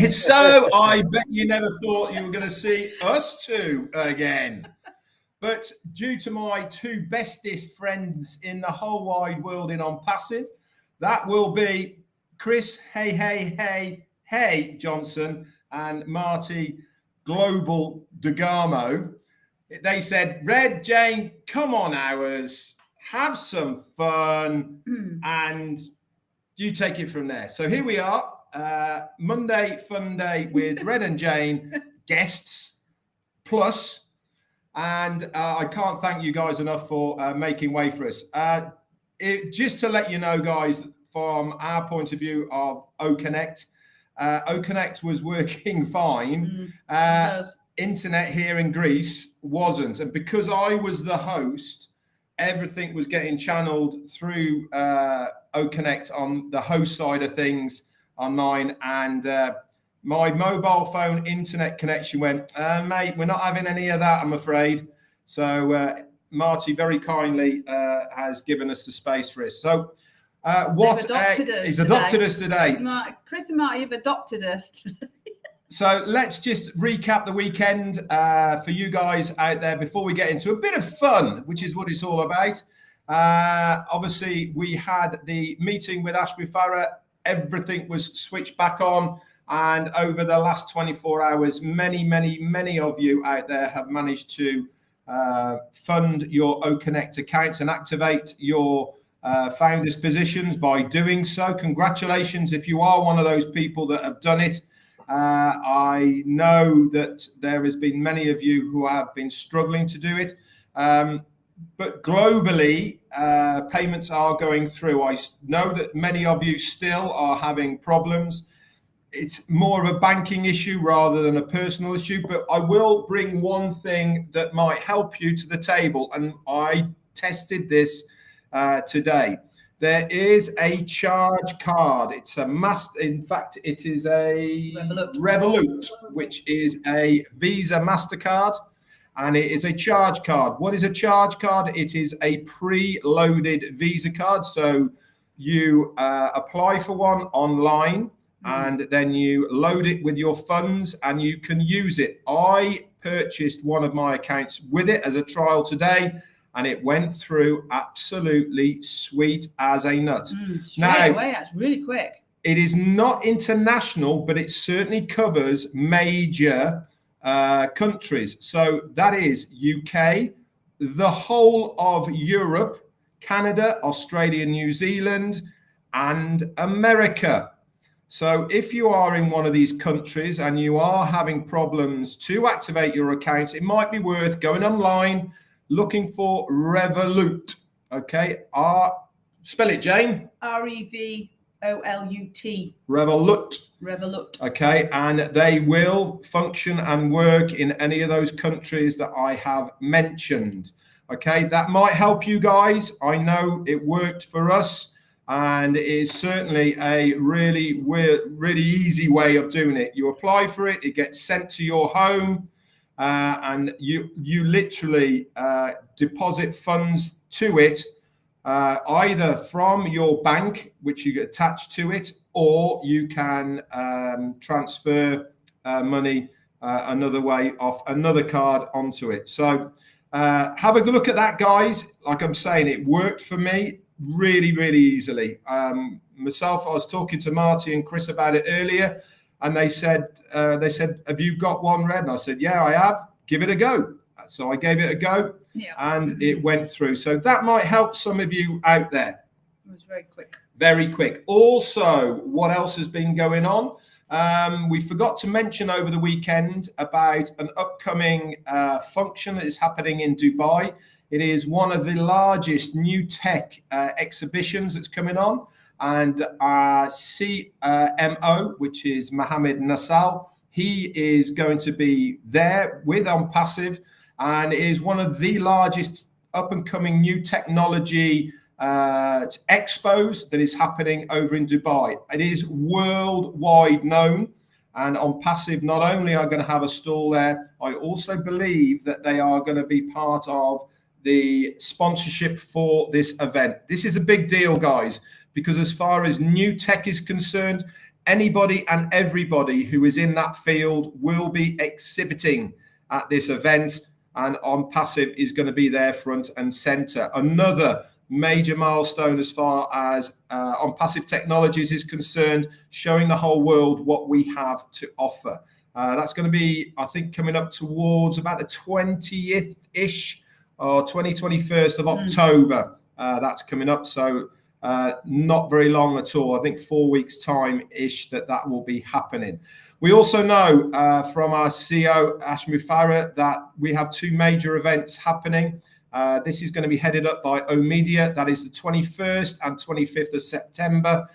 So I bet you never thought you were going to see us two again. But due to my two bestest friends in the whole wide world in On Passive, that will be Chris, hey, Johnson, and Marty, Global Degarmo. They said, Red, Jane, come on, ours, have some fun, and you take it from there. So here we are, Monday Fun Day with Red and Jane, guests, plus, and I can't thank you guys enough for making way for us. Just to let you know, guys, from our point of view of OConnect, OConnect was working fine. Internet here in Greece wasn't, and because I was the host, everything was getting channeled through OConnect on the host side of things on mine, and my mobile phone internet connection went, mate, we're not having any of that, I'm afraid. So Marty very kindly has given us the space for it. So he's adopted us today. Chris and Marty have adopted us. So let's just recap the weekend for you guys out there before we get into a bit of fun, which is what it's all about. Obviously, we had the meeting with Ashby Farah. Everything was switched back on. And over the last 24 hours, many of you out there have managed to fund your OConnect accounts and activate your founders positions by doing so. Congratulations if you are one of those people that have done it. I know that there has been many of you who have been struggling to do it, but globally payments are going through. I know that many of you still are having problems. It's more of a banking issue rather than a personal issue, but I will bring one thing that might help you to the table, and I tested this today. There is a charge card. It's a in fact, it is a Revolut, which is a Visa MasterCard, and it is a charge card. What is a charge card? It is a pre-loaded Visa card. So you apply for one online, and then you load it with your funds and you can use it. I purchased one of my accounts with it as a trial today, and it went through absolutely sweet as a nut. Straight away, that's really quick. It is not international, but it certainly covers major countries. So that is UK, the whole of Europe, Canada, Australia, New Zealand, and America. So if you are in one of these countries and you are having problems to activate your accounts, it might be worth going online, looking for Revolut. Okay, spell it, Jane. Revolut. Revolut. Okay, and they will function and work in any of those countries that I have mentioned. Okay, that might help you guys. I know it worked for us, and it is certainly a really easy way of doing it. You apply for it, it gets sent to your home. And you literally deposit funds to it, either from your bank, which you get attached to it, or you can transfer money another way off another card onto it. So have a look at that, guys. Like I'm saying, it worked for me really easily. Myself, I was talking to Marty and Chris about it earlier. And they said, have you got one, Red? And I said, yeah, I have. Give it a go. So I gave it a go, and it went through. So that might help some of you out there. It was very quick. Very quick. Also, what else has been going on? We forgot to mention over the weekend about an upcoming function that is happening in Dubai. It is one of the largest new tech exhibitions that's coming on. And our CMO, which is Mohammed Nassal, he is going to be there with On Passive, and it is one of the largest up-and-coming new technology expos that is happening over in Dubai. It is worldwide known, and On Passive not only are going to have a stall there, I also believe that they are going to be part of the sponsorship for this event. This is a big deal, guys, because as far as new tech is concerned, anybody and everybody who is in that field will be exhibiting at this event, and On Passive is going to be there front and center. Another major milestone as far as On Passive Technologies is concerned, showing the whole world what we have to offer. That's going to be, I think, coming up towards about the 20th-ish or 21st of October. That's coming up. So not very long at all. I think 4 weeks time-ish that will be happening. We also know from our CEO, Ash Mufareh, that we have 2 major events happening. This is going to be headed up by O-Media. That is the 21st and 25th of September.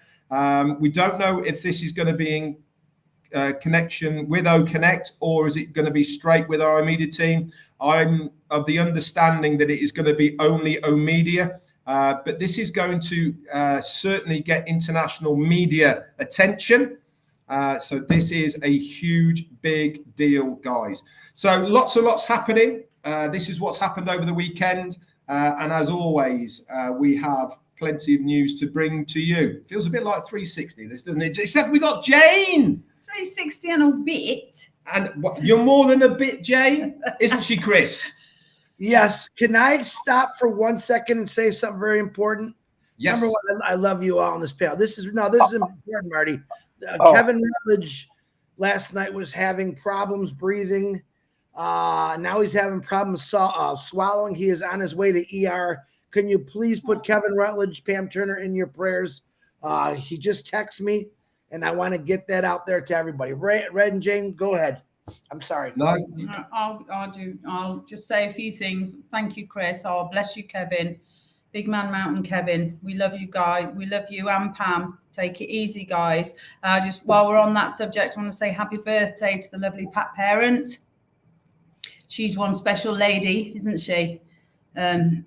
We don't know if this is going to be in connection with O-Connect, or is it going to be straight with our O-Media team? I'm of the understanding that it is going to be only O-Media. But this is going to certainly get international media attention. So this is a huge, big deal, guys. So lots and lots happening. This is what's happened over the weekend. And as always, we have plenty of news to bring to you. Feels a bit like 360, this, doesn't it? Except we got Jane. 360 and a bit. And what, you're more than a bit, Jane, isn't she, Chris? Yes. Can I stop for 1 second and say something very important? Yes. Number one, I love you all on this panel. This is important, Marty. Kevin Rutledge last night was having problems breathing. Now he's having problems swallowing. He is on his way to ER. Can you please put Kevin Rutledge, Pam Turner in your prayers? He just texted me, and I want to get that out there to everybody. Red and Jane, go ahead. I'm sorry. No, I'll just say a few things. Thank you, Chris. Oh, bless you, Kevin. Big Man Mountain Kevin. We love you guys. We love you and Pam. Take it easy, guys. Just while we're on that subject, I want to say happy birthday to the lovely Pat Parent. She's one special lady, isn't she? And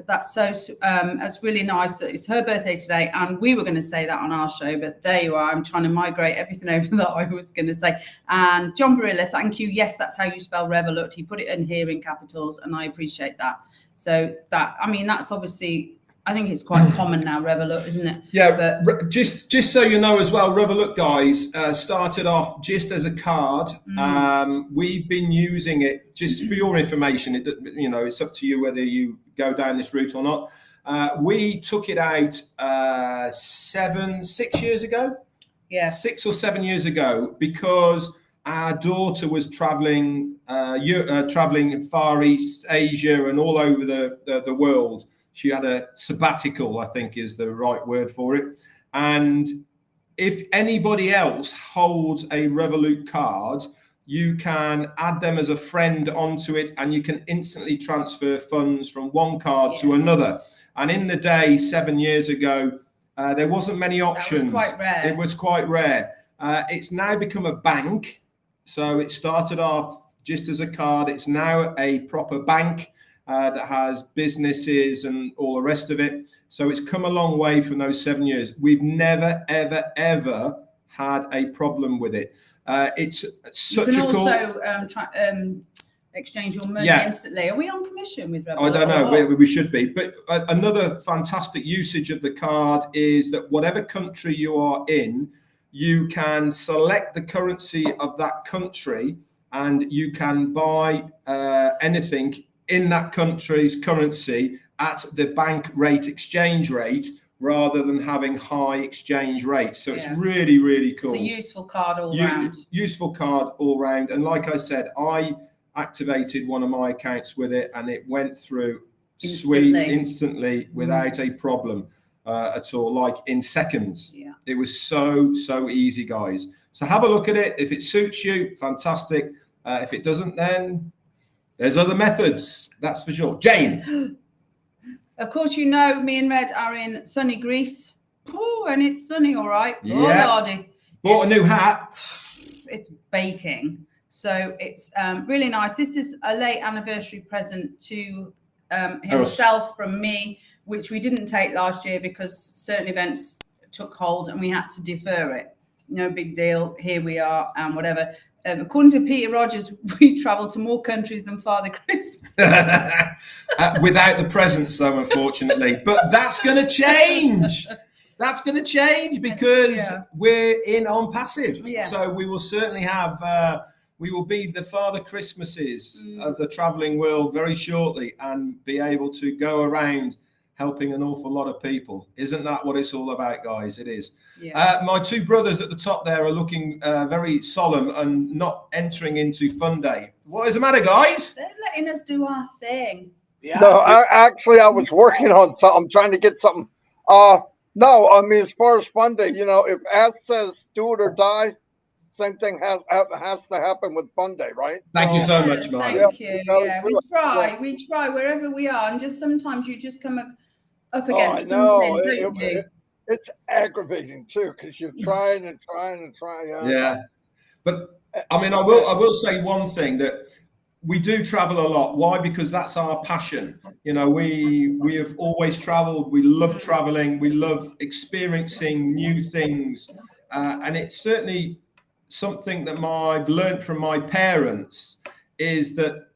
that's it's really nice that it's her birthday today. And we were going to say that on our show, but there you are. I'm trying to migrate everything over that I was going to say. And John Varilla, thank you. Yes, that's how you spell Revolut. He put it in here in capitals, and I appreciate that. So that's obviously, I think it's quite common now, Revolut, isn't it? Yeah, but just so you know as well, Revolut, guys, started off just as a card. We've been using it just for your information. It's up to you whether you go down this route or not. We took it out 6 years ago. Yeah, 6 or 7 years ago, because our daughter was traveling Far East Asia and all over the world. She had a sabbatical, I think is the right word for it. And if anybody else holds a Revolut card, you can add them as a friend onto it, and you can instantly transfer funds from one card to another. And in the day, 7 years ago, there wasn't many options. That was quite rare. It was quite rare. It's now become a bank. So it started off just as a card. It's now a proper bank that has businesses and all the rest of it. So it's come a long way from those 7 years. We've never, ever, ever had a problem with it. It's such a cool... You can also exchange your money instantly. Are we on commission with Revolut? I don't know. We should be. But another fantastic usage of the card is that whatever country you are in, you can select the currency of that country, and you can buy anything in that country's currency at the bank rate exchange rate, rather than having high exchange rates. So it's really, really cool. It's a useful card all round. Useful card all round. And like I said, I activated one of my accounts with it, and it went through instantly without a problem at all, like in seconds. Yeah. It was so easy, guys. So have a look at it. If it suits you, fantastic. If it doesn't, then there's other methods, that's for sure. Jane. Of course, me and Red are in sunny Greece. Oh, and it's sunny, all right. Yeah. Oh, Lordy. Bought a new hat. It's baking. So it's really nice. This is a late anniversary present to himself from me, which we didn't take last year because certain events took hold and we had to defer it. No big deal. Here we are and whatever. According to Peter Rogers, we travel to more countries than Father Christmas. Without the presents, though, unfortunately. But that's going to change. that's going to change because we're in on passive. Yeah. So we will certainly have, we will be the Father Christmases of the traveling world very shortly and be able to go around helping an awful lot of people. Isn't that what it's all about, guys? It is. Yeah. My two brothers at the top there are looking very solemn and not entering into Fun Day. What is the matter, guys? They're letting us do our thing. Yeah. No, I was working on something. I'm trying to get something. No, I mean, as far as Fun Day, you know, if Ash says do it or die, same thing has to happen with Fun Day, right? Thank you so much, Marty. Thank you. Yeah, we try wherever we are, and just sometimes you just come up against something, don't you? It's aggravating too because you're trying and trying and trying. Yeah, but I mean, I will say one thing, that we do travel a lot. Why? Because that's our passion. You know, we have always traveled. We love traveling. We love experiencing new things, and it's certainly something that I've learned from my parents, is that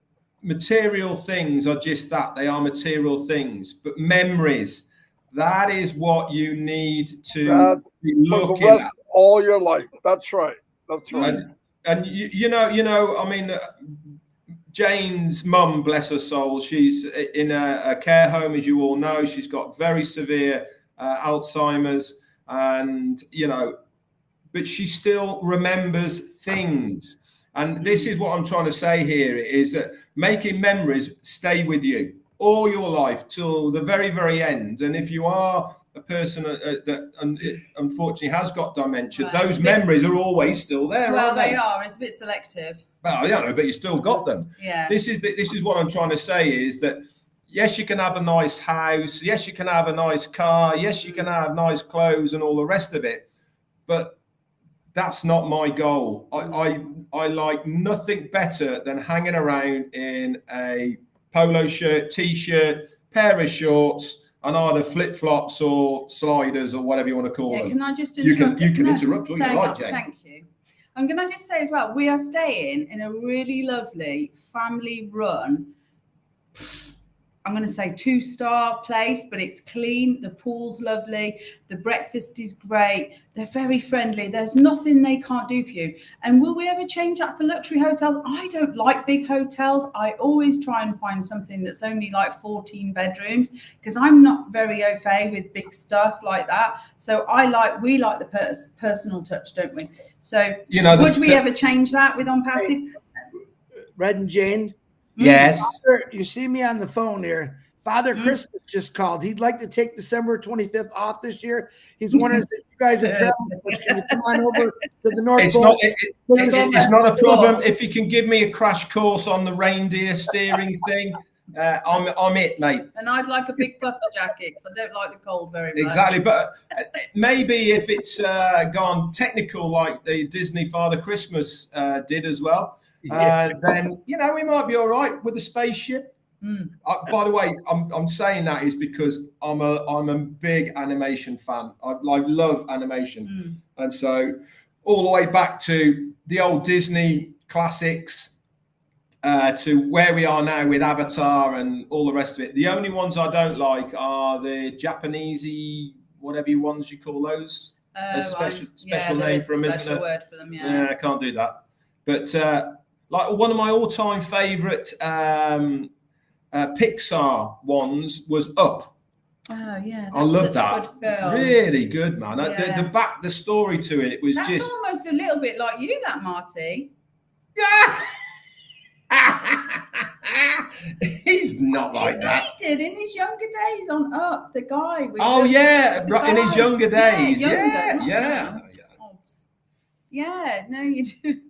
material things are just that. They are material things, but memories, that is what you need to be looking at all your life. That's right. That's right. And you know, I mean, Jane's mum, bless her soul, she's in a care home, as you all know. She's got very severe Alzheimer's, and you know, but she still remembers things. And this is what I'm trying to say here, is that making memories stay with you all your life till the very, very end. And if you are a person that unfortunately has got dementia, those memories are always still there. Well, they are. It's a bit selective. Well, yeah, but you still got them. Yeah. This is what I'm trying to say, is that yes, you can have a nice house. Yes, you can have a nice car. Yes, you can have nice clothes and all the rest of it. But that's not my goal. I like nothing better than hanging around in a polo shirt, t-shirt, pair of shorts, and either flip-flops or sliders or whatever you want to call them. Can I just interrupt? You can interrupt all you like, Jane. Thank you. I'm going to just say as well, we are staying in a really lovely family-run, I'm going to say 2-star place, but it's clean. The pool's lovely. The breakfast is great. They're very friendly. There's nothing they can't do for you. And will we ever change that for luxury hotels? I don't like big hotels. I always try and find something that's only like 14 bedrooms, because I'm not very au fait with big stuff like that. So we like the personal touch, don't we? So would we ever change that with On Passive? Red and Jane? Yes. Father, you see me on the phone here. Father Christmas just called. He'd like to take December 25th off this year. He's wondering if you guys are traveling. Can you come on over to the North Pole? It's not a problem. If you can give me a crash course on the reindeer steering thing, I'm it, mate. And I'd like a big puffer jacket, because I don't like the cold very much. Exactly, but maybe if it's gone technical like the Disney Father Christmas did as well, then we might be all right with the spaceship. By the way, I'm saying that is because I'm a big animation fan. I love animation, and so all the way back to the old Disney classics to where we are now with Avatar and all the rest of it. The only ones I don't like are the Japanesey, whatever ones you call those. There's a special name for them, isn't there? Word for them, I can't do that. But like one of my all-time favorite Pixar ones was Up. Oh yeah, I love that. Good film. Really good, man. Yeah. The story to it was That's just almost a little bit like you, that Marty. Yeah. He's not like that. He did in his younger days on Up, the guy. With in his younger days. Yeah. Yeah, no, you do.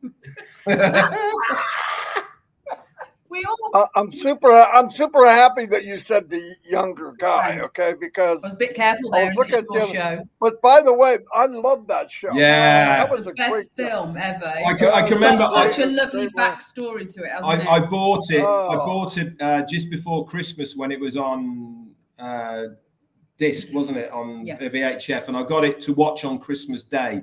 We all. I'm super happy that you said the younger guy, okay? Because I was a bit careful there. Show. But by the way, I love that show. Yeah, that was the best film ever. I can remember. Such a lovely backstory to it. I bought it. I bought it just before Christmas when it was on disc, wasn't it, on VHF, and I got it to watch on Christmas Day.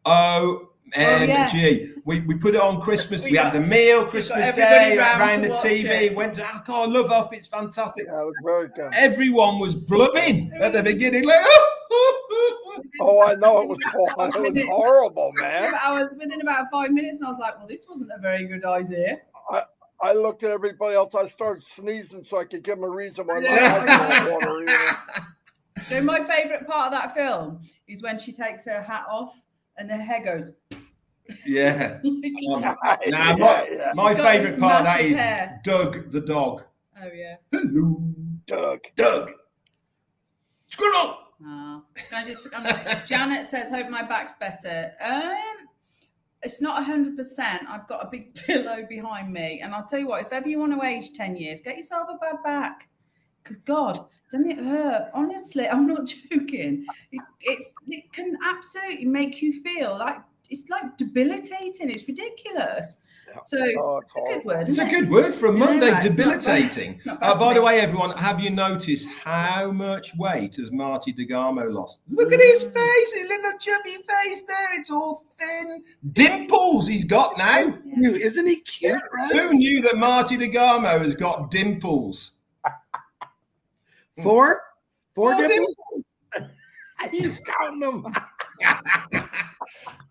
Oh MG. We put it on Christmas. We had the meal Christmas Day around the TV. Went to God, love Up. It's fantastic. Yeah, it was very good. Everyone was blubbing at the beginning, like, oh, I know it was fun. It was horrible, man. I was within about 5 minutes, and I was like, "Well, this wasn't a very good idea." I looked at everybody else. I started sneezing so I could give them a reason why my eyes were watering. So my favourite part of that film is when she takes her hat off and her hair goes. Yeah. Nah, my favourite part of that is hair. Doug the dog. Oh yeah. Hello, Doug. Squirrel. Oh. Janet says, "Hope my back's better." It's not 100%. I've got a big pillow behind me, and I'll tell you what: if ever you want to age 10 years, get yourself a bad back, because God, doesn't it hurt? Honestly, I'm not joking. It can absolutely make you feel like it's like debilitating. It's ridiculous. So it's a good word. It's a good word for a Monday. Right, debilitating. not bad By the way, everyone, have you noticed how much weight has Marty Degarmo lost? Look at his face, his little chubby face there. It's all thin. Dimples he's got now. Yeah. Isn't he cute? Right? Who knew that Marty Degarmo has got dimples? Four dimples? He's counting them.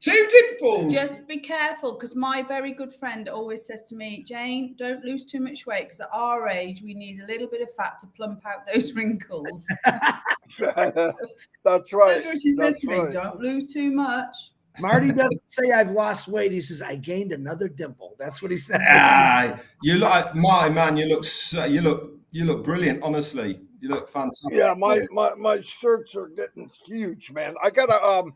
2 dimples. Just be careful, because my very good friend always says to me, "Jane, don't lose too much weight, because at our age we need a little bit of fat to plump out those wrinkles." That's right. That's what she says to me. Don't lose too much. Marty doesn't say I've lost weight. He says I gained another dimple. That's what he said. You look, my man. You look brilliant. Honestly, you look fantastic. Yeah, my shirts are getting huge, man. I gotta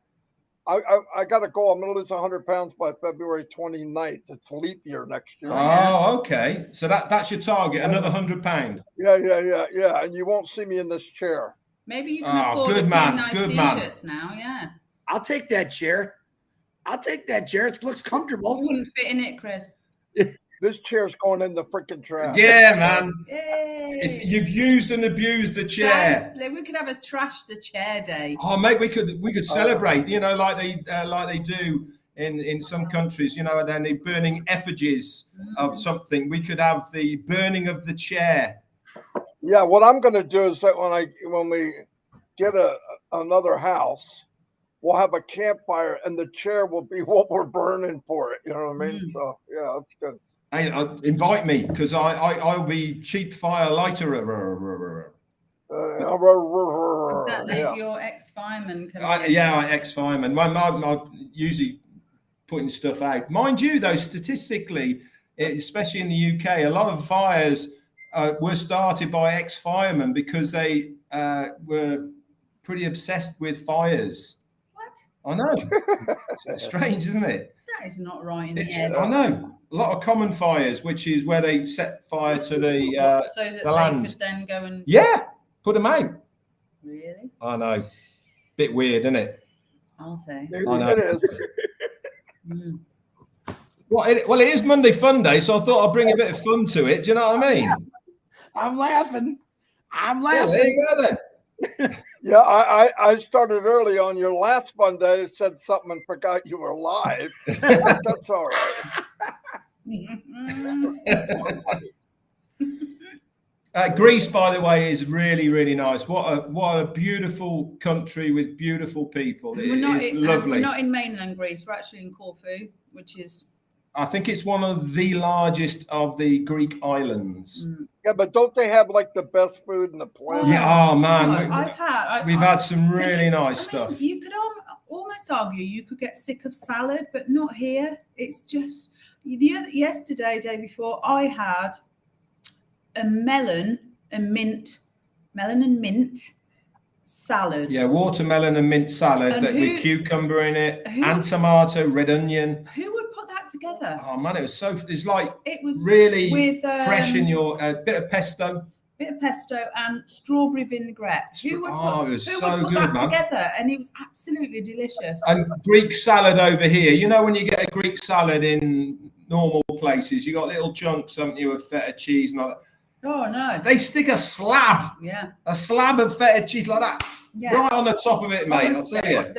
go. I'm gonna lose 100 pounds by February 29th. It's leap year next year. Oh, okay. So that's your target. Another £100. Yeah. And you won't see me in this chair. Maybe you can afford a few nice t-shirts now. Yeah. I'll take that chair. It looks comfortable. You wouldn't fit in it, Chris. This chair's going in the freaking trash. Yeah, man. Yay. You've used and abused the chair. We could have a trash the chair day. Oh, mate, we could celebrate. You know, like they do in some countries. You know, and then they're burning effigies of something. We could have the burning of the chair. Yeah, what I'm going to do is that when we get another house, we'll have a campfire, and the chair will be what we're burning for it. You know what I mean? So yeah, that's good. Hey, invite me, because I'll be cheap fire lighter. Exactly, your ex-fireman. Ex-fireman. I'm usually putting stuff out. Mind you, though, statistically, especially in the UK, a lot of fires were started by ex-firemen because they were pretty obsessed with fires. What? I know. It's strange, isn't it? That is not right in the head. I know. A lot of common fires, which is where they set fire to the so that the land. They could then go and put them out. Really? I know. Bit weird, isn't it? I'll say. I know. It is. Well, it is Monday Fun Day, so I thought I'd bring a bit of fun to it. Do you know what I mean? Yeah. I'm laughing. Yeah, there you go then. Yeah, I started early on your last Fun Day, said something and forgot you were live. That's all right. Greece, by the way, is really, really nice. What a beautiful country with beautiful people. It's lovely. We're not in mainland Greece. We're actually in Corfu, which is... I think it's one of the largest of the Greek islands. Yeah, but don't they have like the best food in the planet? Yeah, oh man, we've had some really nice stuff. You could almost argue you could get sick of salad, but not here. It's just yesterday, day before, I had a melon and mint salad. Yeah, watermelon and mint salad with cucumber in it, and tomato, red onion. Who would put that together? Oh man, it was really with, fresh in your bit of pesto. And strawberry vinaigrette. Who would put that together? And it was absolutely delicious. And Greek salad over here. You know when you get a Greek salad in normal places, you got little chunks, haven't you, of feta cheese and all that. Oh no! They stick a slab of feta cheese like that Yeah. Right on the top of it, mate. Honestly, I'll tell you.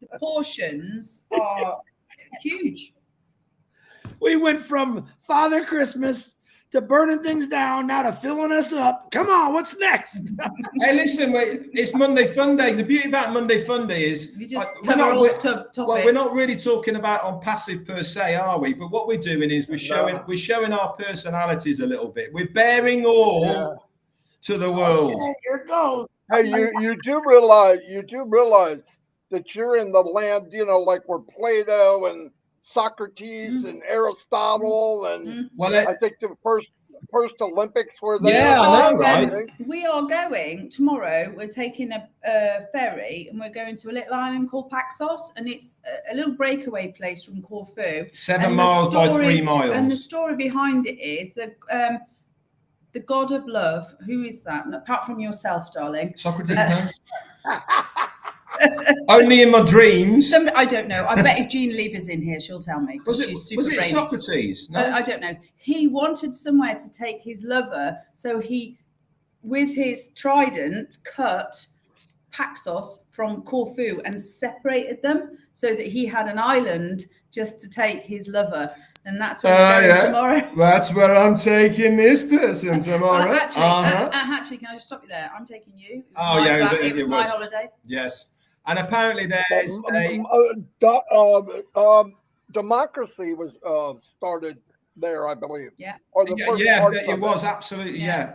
the portions are huge. We went from Father Christmas to burning things down, now to filling us up. Come on, what's next? Hey, listen, it's Monday Fun Day. The beauty about Monday Fun Day is We just we're cover not, all we're- topics. well, we're not really talking about on passive per se, are we? But what we're doing is we're showing our personalities a little bit. We're bearing all to the world. Okay, here it goes. Hey, you do realize that you're in the land, like where Plato and Socrates and Aristotle and Well, I think the first Olympics were there. Yeah, I know, right? We are going tomorrow. We're taking a ferry and we're going to a little island called Paxos, and it's a little breakaway place from Corfu. 7 miles by 3 miles. And the story behind it is that the god of love. Who is that? Apart from yourself, darling. Socrates, no? Only in my dreams. I don't know. I bet if Jean Lever's in here, she'll tell me. Was it brainy. Socrates? No, I don't know. He wanted somewhere to take his lover, so he, with his trident, cut Paxos from Corfu and separated them so that he had an island just to take his lover. And that's where we're going tomorrow. That's where I'm taking this person tomorrow. Actually, can I just stop you there? I'm taking you. It was my holiday. Yes. And apparently there's democracy was started there, I believe. Yeah. Or the first it was absolutely Yeah.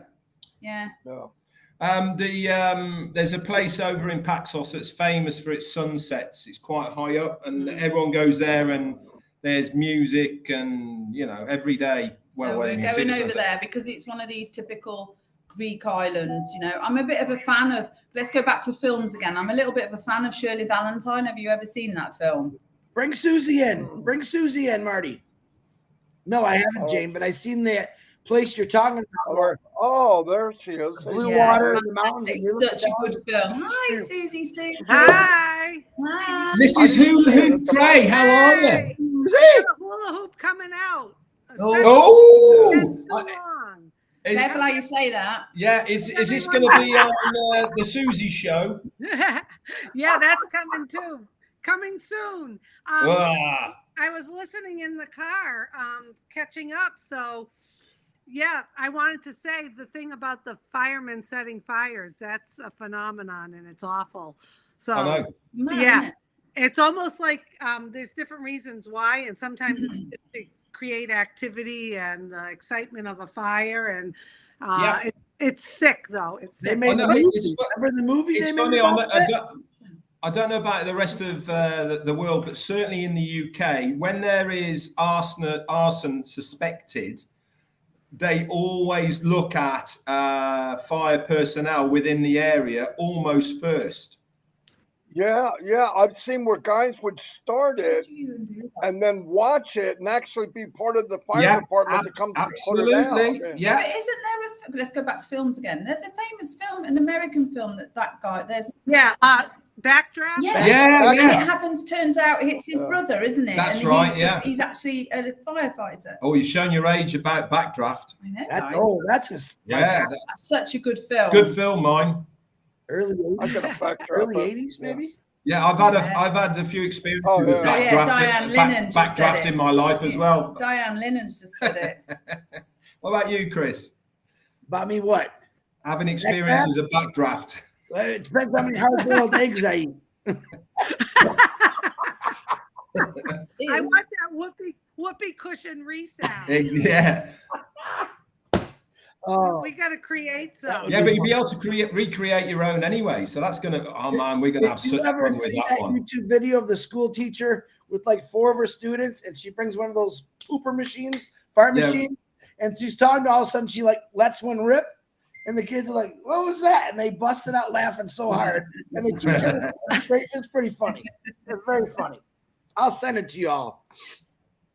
There's a place over in Paxos that's famous for its sunsets. It's quite high up, and everyone goes there, and there's music, and every day. So we're going over there because it's one of these typical Greek islands. I'm a bit of a fan of. Let's go back to films again. I'm a little bit of a fan of Shirley Valentine. Have you ever seen that film? Bring Susie in. Bring Susie in, Marty. No, I haven't, Jane, but I've seen that place you're talking about. There she is. Blue water, the mountains. It's such a good film. Hi, Susie. Hi. Hi. Mrs. Hula Hoop Cray, how are you? Hula hoop coming out. Careful how you say that. Yeah, is this going to be on the Susie show? Yeah, that's coming too. Coming soon. I was listening in the car, catching up. So, yeah, I wanted to say the thing about the firemen setting fires. That's a phenomenon, and it's awful. So, I know. Yeah, it's almost like there's different reasons why, and sometimes it's just to create activity and the excitement of a fire, and it's sick though. It's sick. They made the movie. It's funny. I don't know about the rest of the world, but certainly in the UK, when there is arson suspected, they always look at fire personnel within the area almost first. Yeah, I've seen where guys would start it and then watch it and actually be part of the fire department to come put it out. Yeah. But isn't there let's go back to films again. There's a famous film, an American film that guy. Backdraft. Yes. And it turns out it's his brother, isn't it? That's and right. He's actually a firefighter. Oh, you're showing your age about Backdraft. I know. That's such a good film. Good film, mine. Early 80s, maybe. Yeah, I've had a few experiences with backdraft in my life as well. Diane Lennon's just said it. What about you, Chris? About me, what? Having experiences of backdraft. It depends how many hard-boiled eggs I eat. I want that whoopee cushion resound. Yeah. We got to create some. Yeah, but you'll be able to recreate your own anyway. So that's gonna. Oh man, we're gonna have such fun with that one. YouTube video of the school teacher with like 4 of her students, and she brings one of those pooper machines, fart machines, and she's talking to all of a sudden she like lets one rip, and the kids are like, "What was that?" And they busted out laughing so hard, and the teacher, it's pretty funny. It's very funny. I'll send it to you all.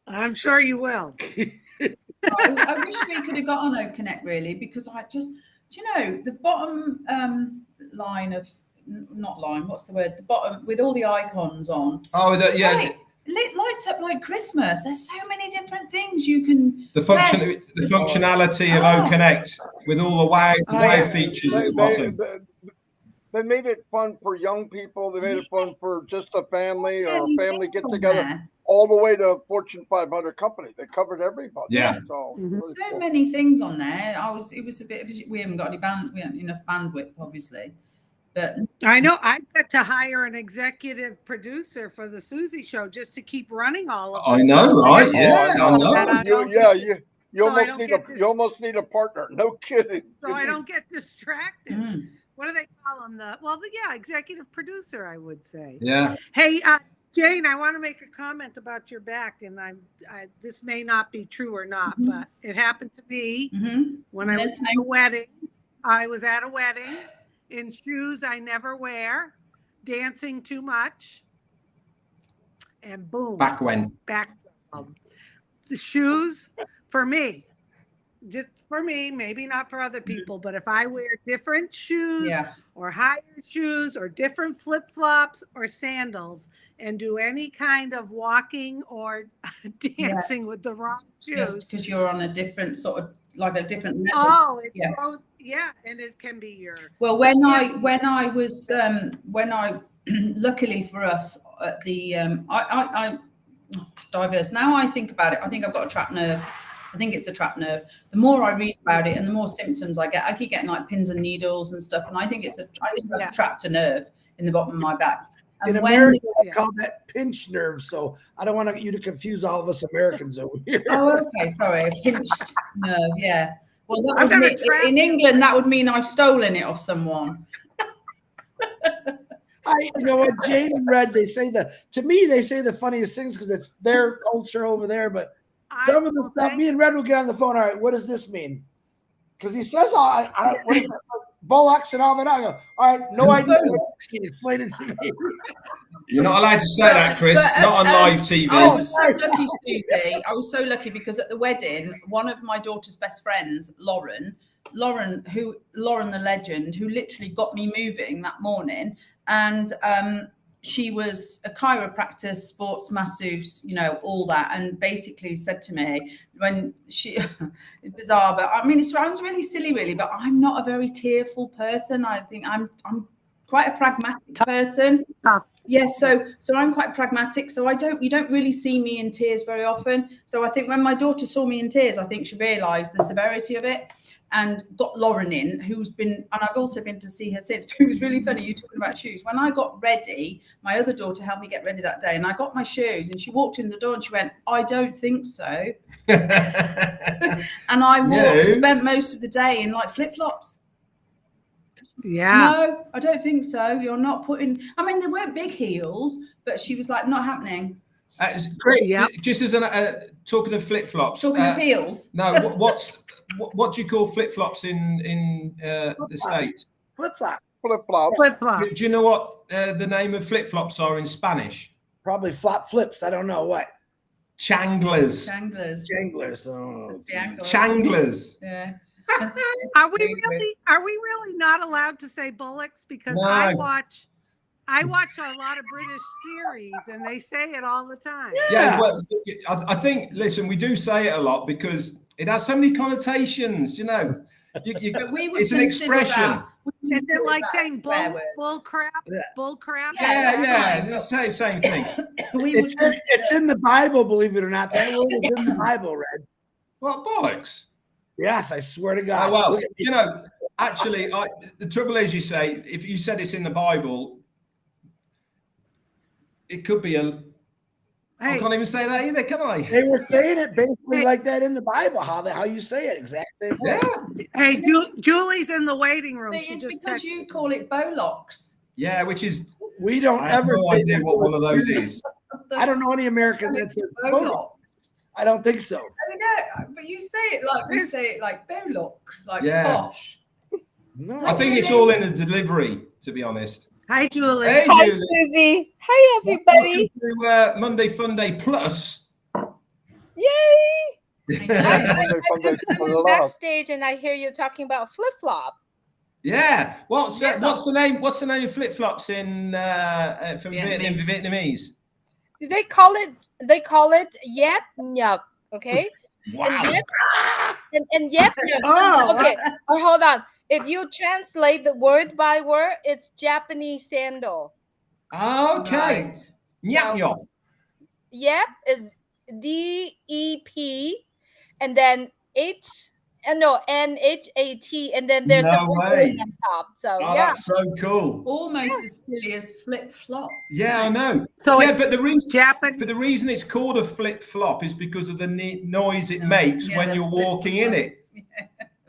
I'm sure you will. I wish we could have got on O Connect really, because I just, the bottom line of, not line, what's the word? The bottom with all the icons on. Oh, It lights up like Christmas. There's so many different things you can. The functionality of O Connect with all the wow features at the bottom. They made it fun for young people. They made it fun for just a family or a family get on together. there. All the way to Fortune 500 company. They covered everybody. Yeah. So, Mhm. So many things on there. It was a bit of we haven't got any we haven't enough bandwidth, obviously. But I know I've got to hire an executive producer for the Susie show just to keep running all of I this know, stuff. right? Oh, Yeah, I I know. know. You So I almost don't need get you almost need a partner. No kidding. So I don't get distracted. Mm. What do they call them? Executive producer, I would say. Yeah. Hey, Jane, I want to make a comment about your back, and this may not be true or not, but it happened to me when I was at a wedding. I was at a wedding in shoes I never wear, dancing too much, and boom, Back problem. The shoes for me. Just for me, maybe not for other people, but if I wear different shoes or higher shoes or different flip-flops or sandals and do any kind of walking or dancing with the wrong shoes. Just because you're on a different sort of like a different level. Oh, and it can be your when I was luckily for us at the I diverse. Now I think about it, I think I've got a trapped nerve. I think it's a trapped nerve. The more I read about it and the more symptoms I keep getting like pins and needles and stuff. And I think I've trapped a nerve in the bottom of my back. And in America, we call that pinch nerve. So I don't want you to confuse all of us Americans over here. Oh, okay. Sorry. A pinched nerve. Yeah. Well, that would mean, in England, that would mean I've stolen it off someone. You know what, Jane and Red, they say the funniest things because it's their culture over there, but some of the stuff, me and Red will get on the phone. All right, what does this mean? Because he says, I don't, what is that? Bullocks and all that. I go, all right, no idea. Explain it to me. You're not allowed to say that, Chris. Not on live TV. I was so lucky, Susie. I was so lucky because at the wedding, one of my daughter's best friends, Lauren the legend, who literally got me moving that morning, and she was a chiropractor, sports masseuse, all that, and basically said to me when it's bizarre, but I mean, it sounds really silly, really, but I'm not a very tearful person. I think I'm quite a pragmatic person. Yes, so I'm quite pragmatic. So you don't really see me in tears very often. So I think when my daughter saw me in tears, I think she realised the severity of it. And got Lauren in, who's been, and I've also been to see her since. It was really funny, you talking about shoes. When I got ready, my other daughter helped me get ready that day, and I got my shoes, and she walked in the door and she went, I don't think so. And I spent most of the day in like flip-flops. Yeah. No, I don't think so. You're not putting, I mean, they weren't big heels, but she was like, not happening. Chris, just as talking of flip-flops. Talking of heels. No, what do you call flip-flops in the States? Flip-flop. Flip-flop. Flip-flop. Do you know what the name of flip-flops are in Spanish? Probably flop flips. I don't know what. Changlers. Changlers. Oh, Changlers. Yeah. Are we really not allowed to say bullocks? Because No. I watch a lot of British series and they say it all the time. Yeah, well, I think, listen, we do say it a lot because it has so many connotations, it's an expression. Is it like saying bull crap? Yeah. Bull crap? Yeah, that's the same thing. It's in the Bible, believe it or not. That word is in the Bible, Red. Well, bollocks. Yes, I swear to God. Oh, well, actually, the trouble is, you say, if you said it's in the Bible, it could be I can't even say that either, can I? They were saying it basically like that in the Bible, how you say it, exact same way. Yeah. Hey, Julie's in the waiting room. It's because you call it bowlocks. Yeah, which is we don't ever no idea what one of those is. I don't know any Americans that say bowlocks. I don't think so. I know, but you say it like we say it like bowlocks, like posh. No, I think it's all in the delivery, to be honest. Hi, Julie. Hey, Hi, Julie. Susie. Hi, everybody. Welcome to Monday Fun Day Plus. Yay! I'm backstage and I hear you talking about flip-flop. Yeah. What's the name? What's the name of flip flops in Vietnamese? They call it yep nyap. Okay. Wow. And yep nyap. Oh. Okay. Or hold on. if you translate the word by word, it's Japanese sandal. Okay. Right. Nyap nyop. Yep, is DEP, and then NHAT, and then there's a No way. on top. So Oh, yeah, that's so cool. Almost as silly as flip flop. Yeah, I know. So yeah, it's but the reason Japanese. it's called a flip flop is because of the noise it makes Yeah, when the you're flip walking in flop. it.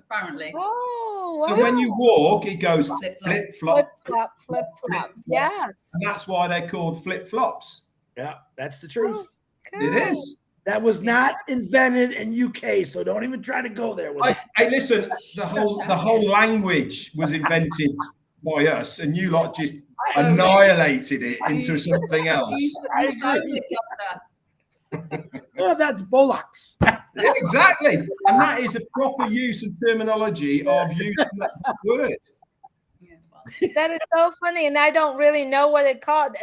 Apparently. oh So wow. when you walk, it goes Flip flop. flip flop, Flip flop, flip flop. flop. Yes. And that's why they're called flip flops. Yeah, that's the truth. It is. That was not invented in UK, so don't even try to go there with it. Hey, listen, the whole language was invented by us, and you lot just annihilated it into something else. I agree. Oh, that's Bollocks. Yeah, exactly. And that is a proper use of terminology of using that word. That is so funny, and I don't really know what it called.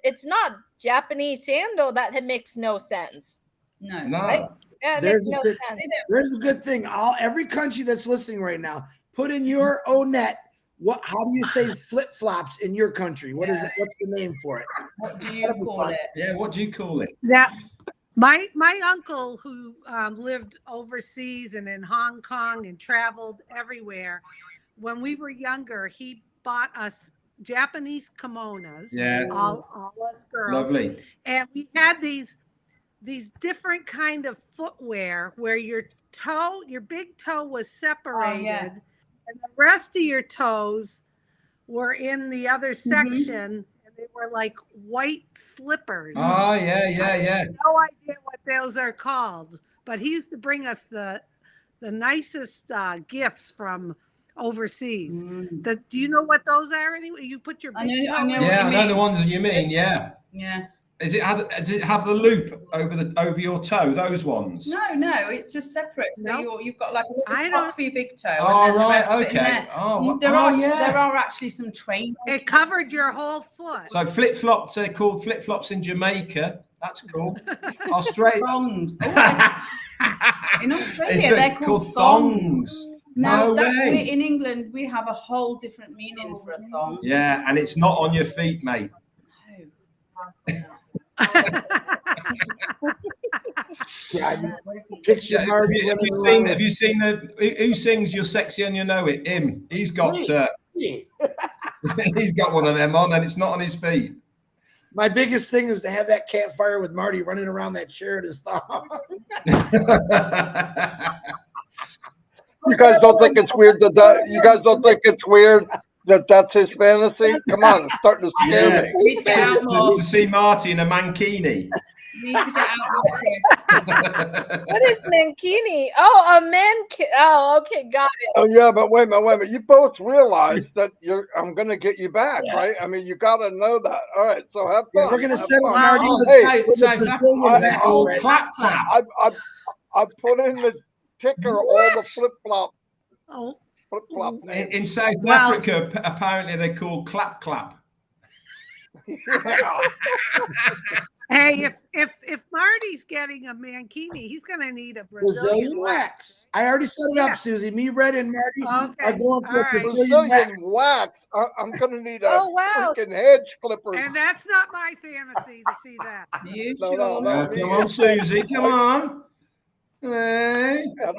It's not Japanese sandal. That makes no sense. No. Right? Yeah, it There's makes no a good- sense. There's a good thing. Every country that's listening right now, put in your own net. How do you say flip flops in your country? What is it? What's the name for it? What do you call it? Yeah, what do you call it? That my uncle who lived overseas and in Hong Kong and traveled everywhere. When we were younger, he bought us Japanese kimonos. Yeah. all us girls. Lovely. And we had these different kind of footwear where your big toe was separated, and the rest of your toes were in the other section, and they were like white slippers. Oh, yeah. I have no idea what those are called, but he used to bring us the nicest gifts from overseas. Do you know what those are anyway? You put your big toe I know in. Yeah, I know mean. the ones that you mean. Yeah. Yeah. Does it have the loop over your toe? Those ones? No, it's just separate. So No. you've got like a little I top don't- for your big toe. Oh, and then the right, rest of it in okay. there. Oh, there yeah. are actually some trainers. It covered your whole foot. So flip flops, they're called flip flops in Jamaica. That's cool. Australia. Thongs. In Australia, they're called thongs. Now, No way. in England, we have a whole different meaning for a thong. Yeah, and it's not on your feet, mate. Yeah, I just picture Yeah, Marty. have you seen who sings "You're Sexy and You Know It"? Him. He's got he's got one of them on, and it's not on his feet. My biggest thing is to have that campfire with Marty running around that chair in his thumb. You guys don't think it's weird you guys don't think it's weird that that's his fantasy? Come on, it's starting to scare me. Need to get out more. to see Marty in a mankini. Need to get out more. What is mankini? Oh, a mankini. Oh, okay, got it. Oh yeah, but wait a minute. You both realize that I'm gonna get you back, right? I mean, you gotta know that. All right, so have fun. We're gonna Have settle fun. Marty. Oh, with say, the that's Brazilian they're called accent. clap clap. I put in the ticker all the flip flop names. In South Africa, apparently they're called clap clap. Hey, if Marty's getting a mankini, he's gonna need a Brazilian wax. I already set it up, Susie. Me, Red, and Marty are going for a Brazilian wax. I'm gonna need a wow. freaking hedge clipper. And that's not my fantasy to see that. You No, sure? no. Come on, Susie. Come on. Hey. Yeah,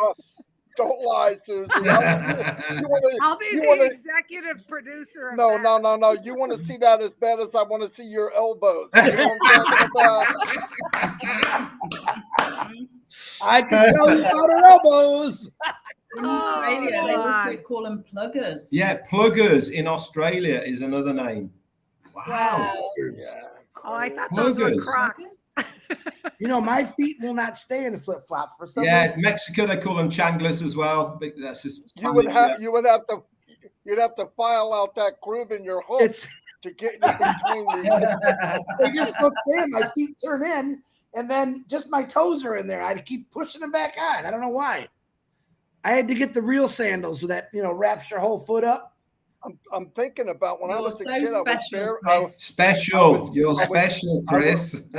don't lie, Susie. I'll be the executive producer. No. You want to see that as bad as I want to see your elbows. You know what I'm talking about? I can tell you about her elbows. In Australia, they also call them pluggers. Yeah, pluggers in Australia is another name. Wow. Yeah. Oh, I thought those were Pluggers. Crocs. You know, my feet will not stay in a flip flop for some Yeah, reason. Mexico they call them changlers as well. But that's just You'd have to file out that groove in your hook to get in between the. They just don't stay in. My feet turn in, and then just my toes are in there. I had to keep pushing them back on. I don't know why. I had to get the real sandals that wraps your whole foot up. I'm thinking about when I was a kid. Special, Special. You're special, Chris.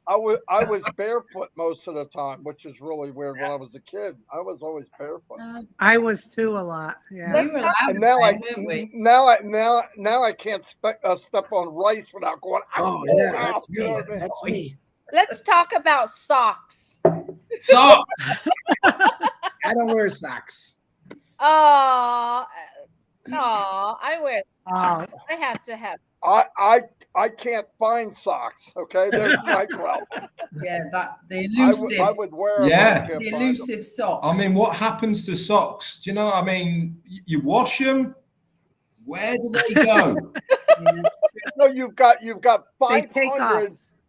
I was barefoot most of the time, which is really weird. When I was a kid, I was always barefoot. I was too a lot. Yeah. Let's We were talk- allowed And to now play, I weren't we? now I can't step on rice without going. Oh, "Ow, yeah, ow," that's you me. know what I mean? That's me. Let's talk about socks. So, I don't wear socks. Oh, I wear. Oh, I have to have. I can't find socks. Okay, there's micro. Yeah, the I elusive, would wear them. Yeah. I can't the find them. elusive sock. I mean, what happens to socks? Do you know? I mean, you wash them. Where do they go? Yeah. No, you've got They take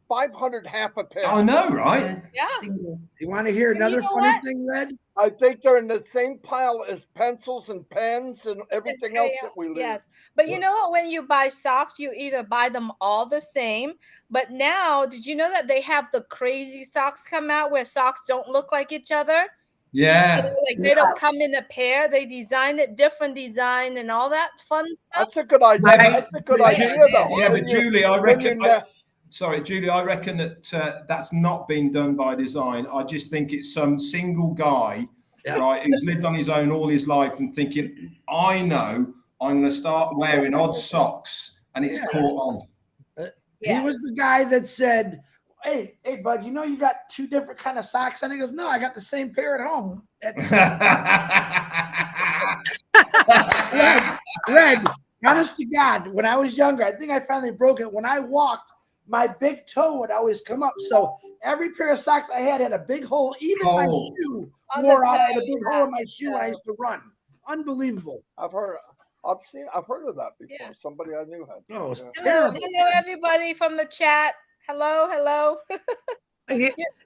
500 half a pair. I know, right? Yeah. Single. You want to hear And you another know funny what? thing, Red? I think they're in the same pile as pencils and pens and everything else that we lose. Yes, but you know what? When you buy socks, you either buy them all the same. But now, did you know that they have the crazy socks come out where socks don't look like each other? Yeah. Like they don't come in a pair. They design it different design and all that fun stuff. That's a good idea. Yeah, That's a good but- idea, though. Yeah, Then but you- Julie, I then reckon. you ne- Sorry, Julie, I reckon that that's not been done by design. I just think it's some single guy, Yeah. right, who's lived on his own all his life and thinking, I know I'm going to start wearing odd socks, and it's caught on. Yeah. He was the guy that said, hey, bud, you know you got two different kind of socks? And he goes, no, I got the same pair at home. Red, honest to God, when I was younger, I think I finally broke it. When I walked, my big toe would always come up. So every pair of socks I had a big hole. Even my Oh. shoe On the wore out. I had a toe, big yeah. hole in my shoe when I used to run. Unbelievable. I've heard of that before. Yeah. Somebody I knew had. Oh, it's Yeah. Hello, terrible. hello, everybody from the chat. Hello.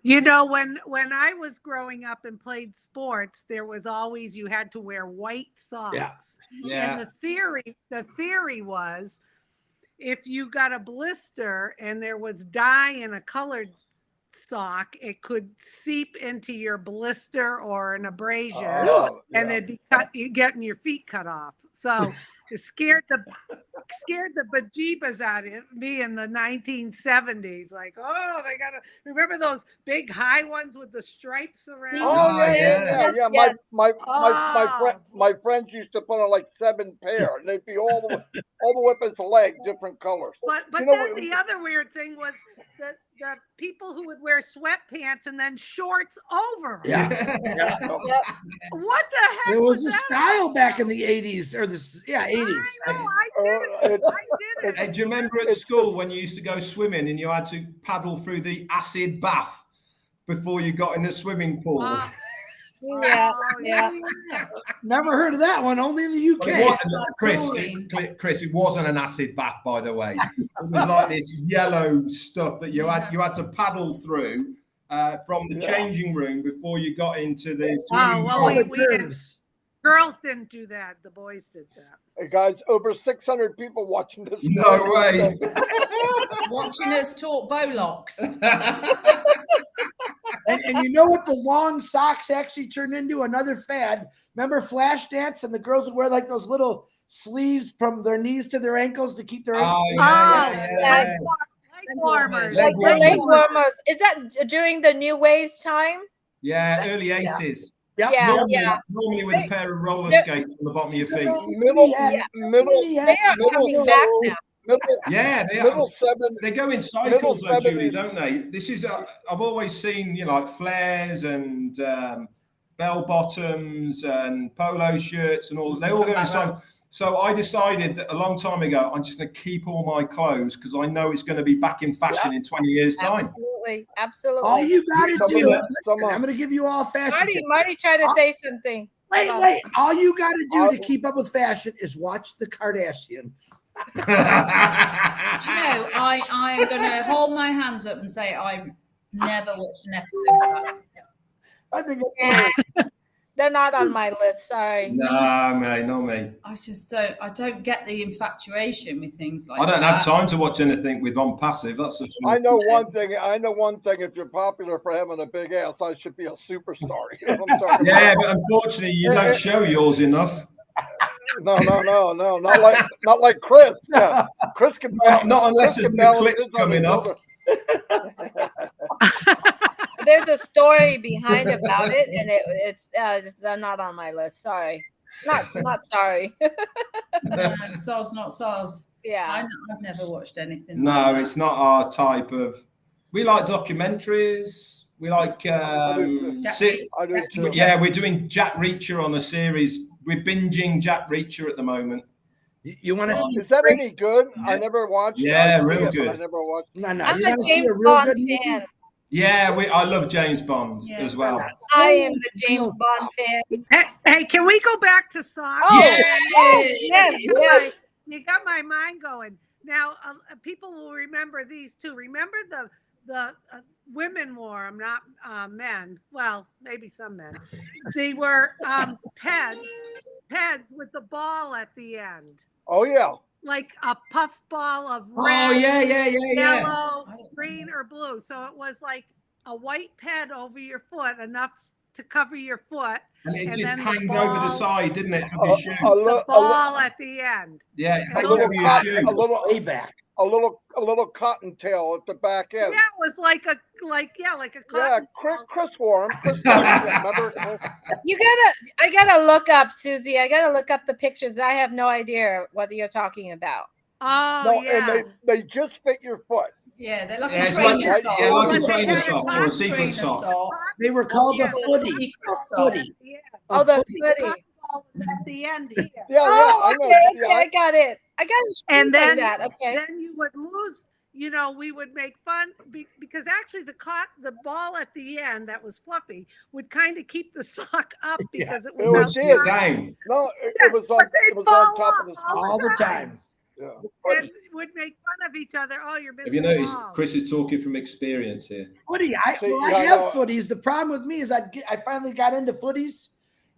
you know, when I was growing up and played sports, there was always you had to wear white socks. And the theory was if you got a blister and there was dye in a colored sock, it could seep into your blister or an abrasion, and it'd be getting your feet cut off. So it scared the bejeebus out of me in the 1970s. Like, oh, they gotta remember those big high ones with the stripes around. Oh yeah. Yes. My friends used to put on like 7 pair, and they'd be all the way up his leg, different colors. But You know then what- the other weird thing was that the people who would wear sweatpants and then shorts over. Yeah. What the heck? It was a that? style back in the 80s or the 80s. I know, I did it. Hey, do you remember at school when you used to go swimming and you had to paddle through the acid bath before you got in the swimming pool? Yeah. Never heard of that one. Only in the UK. Well, Chris, it wasn't an acid bath, by the way. It was like this yellow stuff that you had to paddle through from the changing room before you got into the swimming well, pool. we didn't. Girls didn't do that. The boys did that. Hey guys, over 600 people watching this. No way. Watching us talk Bolocks. And you know what the long socks actually turned into? Another fad. Remember Flash Dance, and the girls would wear like those little sleeves from their knees to their ankles to keep their ankles. Leg warmers. Like the leg warmers. Is that during the new waves time? Yeah, early 80s. Yeah. Normally with a pair of roller skates on the bottom of your feet. They are coming back now. Yeah, they middle are. seven. They go in cycles, though, Julie, 70s. don't they? This is I've always seen, like flares and bell bottoms and polo shirts and all. They all go in cycles. So I decided that a long time ago, I'm just going to keep all my clothes because I know it's going to be back in fashion in 20 years' time. Absolutely. All you got to do, Come on. I'm going to give you all fashion. Marty tried to say something. Wait. All you got to do to keep up with fashion is watch the Kardashians. Do you know, I'm going to hold my hands up and say I've never watched an episode of that. I think They're not on my list. Sorry. No, mate, not me. I don't get the infatuation with things like that. I don't have time to watch anything with on passive. That's for sure. I know one thing. If you're popular for having a big ass, I should be a superstar. You know what I'm talking Yeah, about? but unfortunately, you don't show yours enough. No, not like Chris. Yeah, Chris can Not unless Chris there's can new balance clips his on coming his up. other. there's a story behind about it, and it's not on my list. Sorry, not sorry. Soz, not soz. Yeah, I've never watched anything. No, like that. it's not our type of. We like documentaries. We like. I do too. Yeah, we're doing Jack Reacher on a series. We're binging Jack Reacher at the moment. You want to see? Is that any good? I never watched. Yeah, I see real it, but good. I never watched. No. I'm You a want to see James a real Bond good movie? fan. Yeah, I love James Bond as well. I am the James Bond fan. Hey, can we go back to socks? Oh, yes. yes. You got my mind going. Now, people will remember these too. Remember the women wore them, not men. Well, maybe some men. They were peds with the ball at the end, Oh yeah. like a puff ball of red, Oh yeah. yellow, green, or blue. So it was like a white ped over your foot, enough to cover your foot. And it And just then the hanged over the ball- side, didn't it? Of your shoe. The ball at the end. Yeah, it and hanged those over your are shoe. Way back. a little cottontail at the back end. Yeah, it was like a Yeah, cotton Chris, ball. Chris wore 'em. Chris wore 'em. Remember? I gotta look up, Susie. I gotta look up the pictures. I have no idea what you're talking about. Oh No, yeah. and they just fit your foot. Yeah, they're like Yeah, a it's like, trainer sock. yeah, like But a they trainer had a sock or a cotton secret Trainer sock. They were called Yeah, a footy. secret A sock. footy. Yeah. Oh, A the footy. The footy. cotton ball was at the end here. Yeah, Oh, I know. okay, Yeah, I got it. I got it. And then, that. Okay. then you would lose. We would make fun because actually the ball at the end that was fluffy would kind of keep the sock up because it It was was outside. Down. No, it Yes, was on. but they'd It was fall on top of the. off All the time. Yeah. And would make fun of each other. Oh, you're missing Have you the noticed ball. Chris is talking from experience here? Footy. I See, have yeah, I know. footies. The problem with me is I finally got into footies,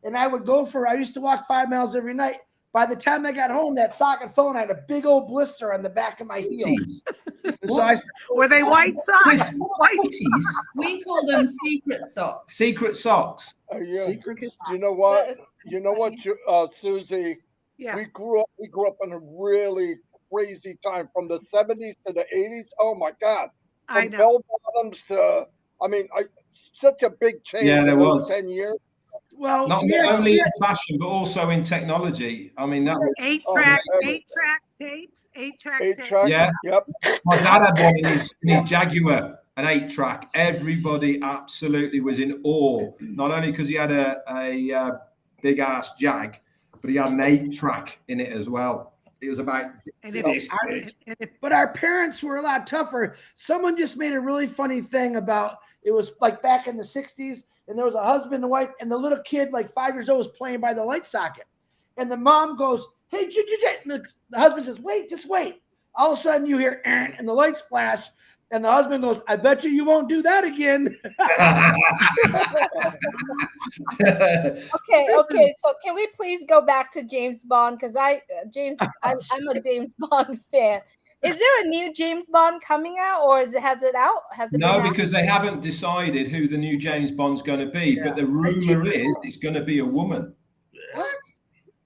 and I would go I used to walk 5 miles every night. By the time I got home, that sock had fallen. I had a big old blister on the back of my heel. Footies. So I Were they white Chris, socks? what footies? We call them secret socks. Secret socks. Yeah. secret sock. You know what? You know what, Susie? Yeah. We grew up in a really crazy time from the 70s to the 80s. Oh my God! I From know. bell bottoms to, such a big change. Yeah, there in those was. 10 years. Well, Not yeah, only yeah. in fashion, but also in technology. I mean, that was 8-track yeah. tapes. 8-track Eight tapes. track. Yeah. Yep. my dad had one in his Jaguar, an 8-track. Everybody absolutely was in awe. Not only because he had a big ass Jag, but he had an 8-track in it as well. It was about And if, this I- big. and if But our parents were a lot tougher. Someone just made a really funny thing about it was like back in the 60s, and there was a husband and wife, and the little kid, like 5 years old, was playing by the light socket. And the mom goes, "Hey, and the husband says, "Wait, just wait." All of a sudden, you hear, and the lights flash, and the husband goes, "I bet you won't do that again." Okay. So can we please go back to James Bond? Because I'm a James Bond fan. Is there a new James Bond coming out, or has it out? Has it No, been out? because they haven't decided who the new James Bond's going to be. Yeah. But the rumor is it's going to be a woman. What?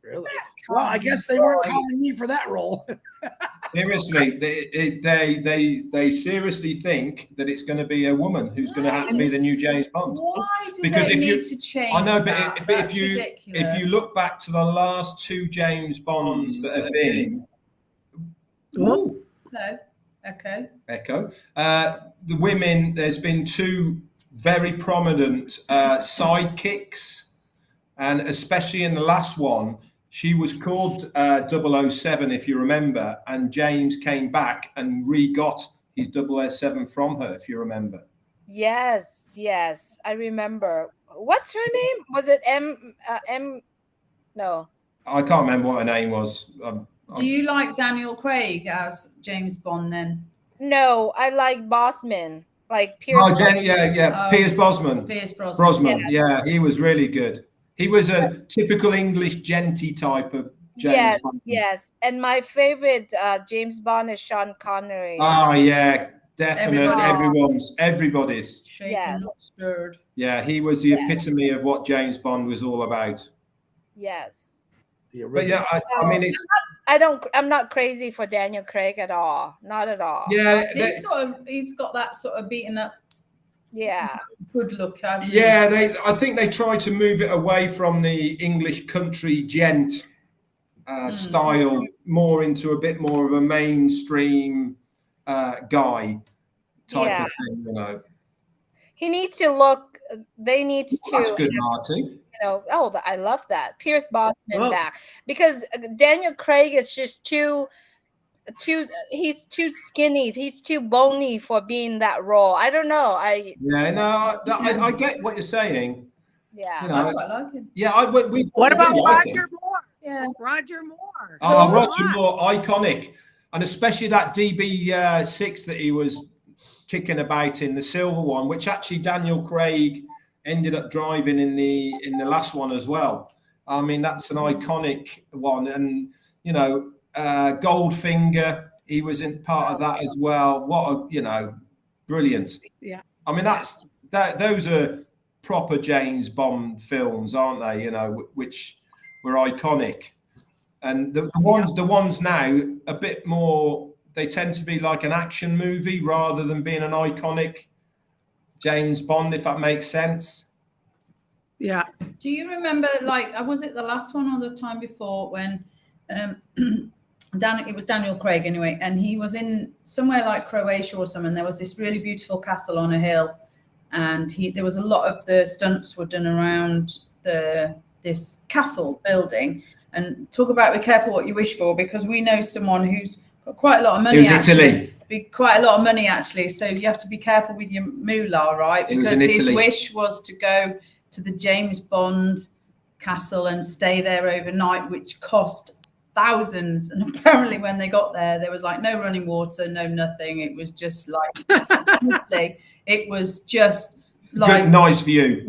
Really? Well, I guess they weren't calling me for that role. Seriously, they seriously think that it's going to be a woman who's going to have to be the new James Bond. Why do Because they if you- need to change I know, but, that? but That's if you ridiculous. look back to the last 2 James Bonds that have been, Ooh. No. Okay. Echo, the women, there's been 2 very prominent sidekicks, and especially in the last one, she was called 007, if you remember, and James came back and re-got his 007 from her, if you remember. Yes, I remember. What's her name? Was it M? No. I can't remember what her name was. Do you like Daniel Craig as James Bond then? No, I like Bossman, like Pierce. Oh, yeah. Pierce Brosnan. Pierce Brosnan. Brosnan, yeah, he was really good. He was a typical English genty type of James Bond. Yes. And my favorite James Bond is Sean Connery. Oh, yeah, definitely. Everybody's. Everybody's. Shaken, Yes. not stirred. Yeah, he was the epitome of what James Bond was all about. Yes. But yeah, I mean, it's I'm not crazy for Daniel Craig at all. Not at all. yeah. He's got that sort of beaten up Yeah. Good look, hasn't Yeah, I think they tried to move it away from the English country gent style, more into a bit more of a mainstream guy type of thing, you know. He needs to look. They need to. That's good, Marty. You know. Oh, I love that. Pierce Brosnan back, because Daniel Craig is just too. He's too skinny. He's too bony for being that role. I don't know. I get what you're saying. Yeah. You know, I quite like him. Yeah, what about like Roger Moore? Yeah, Roger Moore. Oh, Roger Moore, iconic, and especially that DB6 that he was kicking about in, the silver one, which actually Daniel Craig ended up driving in the last one as well. I mean, that's an iconic one, and you know, Goldfinger, he was in part of that as well. What a brilliant. Yeah. I mean, those are proper James Bond films, aren't they? You know, which were iconic, and the ones now a bit more. They tend to be like an action movie rather than being an iconic James Bond, if that makes sense. Yeah. Do you remember, like, was it the last one or the time before when it was Daniel Craig anyway, and he was in somewhere like Croatia or something. There was this really beautiful castle on a hill, and there was a lot of the stunts were done around this castle building. And talk about be careful what you wish for, because we know someone who's got quite a lot of money. It was Italy. Quite a lot of money actually. So you have to be careful with your moolah, right? Because his wish was to go to the James Bond castle and stay there overnight, which cost thousands. And apparently when they got there was like no running water, no nothing. It was just like honestly, it was just like nice view,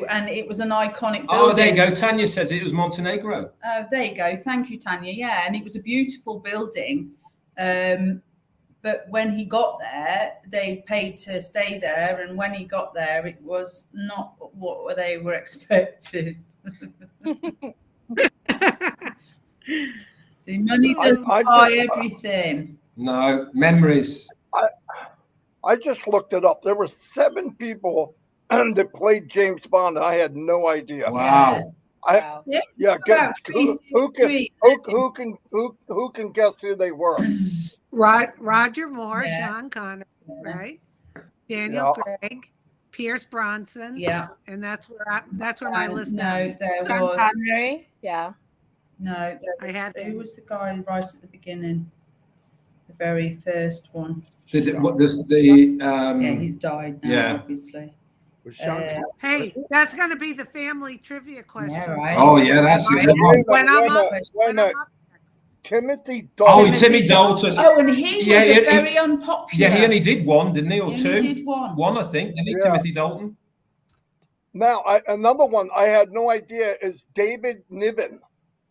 and it was an iconic building. Oh, there you go. Tanya says it was Montenegro. Oh, there you go. Thank you, Tanya. Yeah, and it was a beautiful building. But when he got there, they paid to stay there, and when he got there, it was not what they were expecting. See, money doesn't buy everything. No, memories. I just looked it up. There were 7 people that played James Bond, and I had no idea. Wow. Who can guess who they were? Roger Moore, Sean Connery, right? Daniel Craig, Pierce Brosnan. Yeah. And that's where my list ends. There Sean was Connery. Yeah. No, who was the guy right at the beginning? The very first one. Yeah, he's died now, obviously. Hey, that's going to be the family trivia question. Yeah, right. Oh, yeah, that's a good one. When I'm up next. Timothy Dalton. Oh, Timmy Dalton. Oh, and he was very unpopular. Yeah, he only did one, didn't he? Or two? He did one. One, I think. Didn't he, Timothy Dalton? Now, another one I had no idea is David Niven.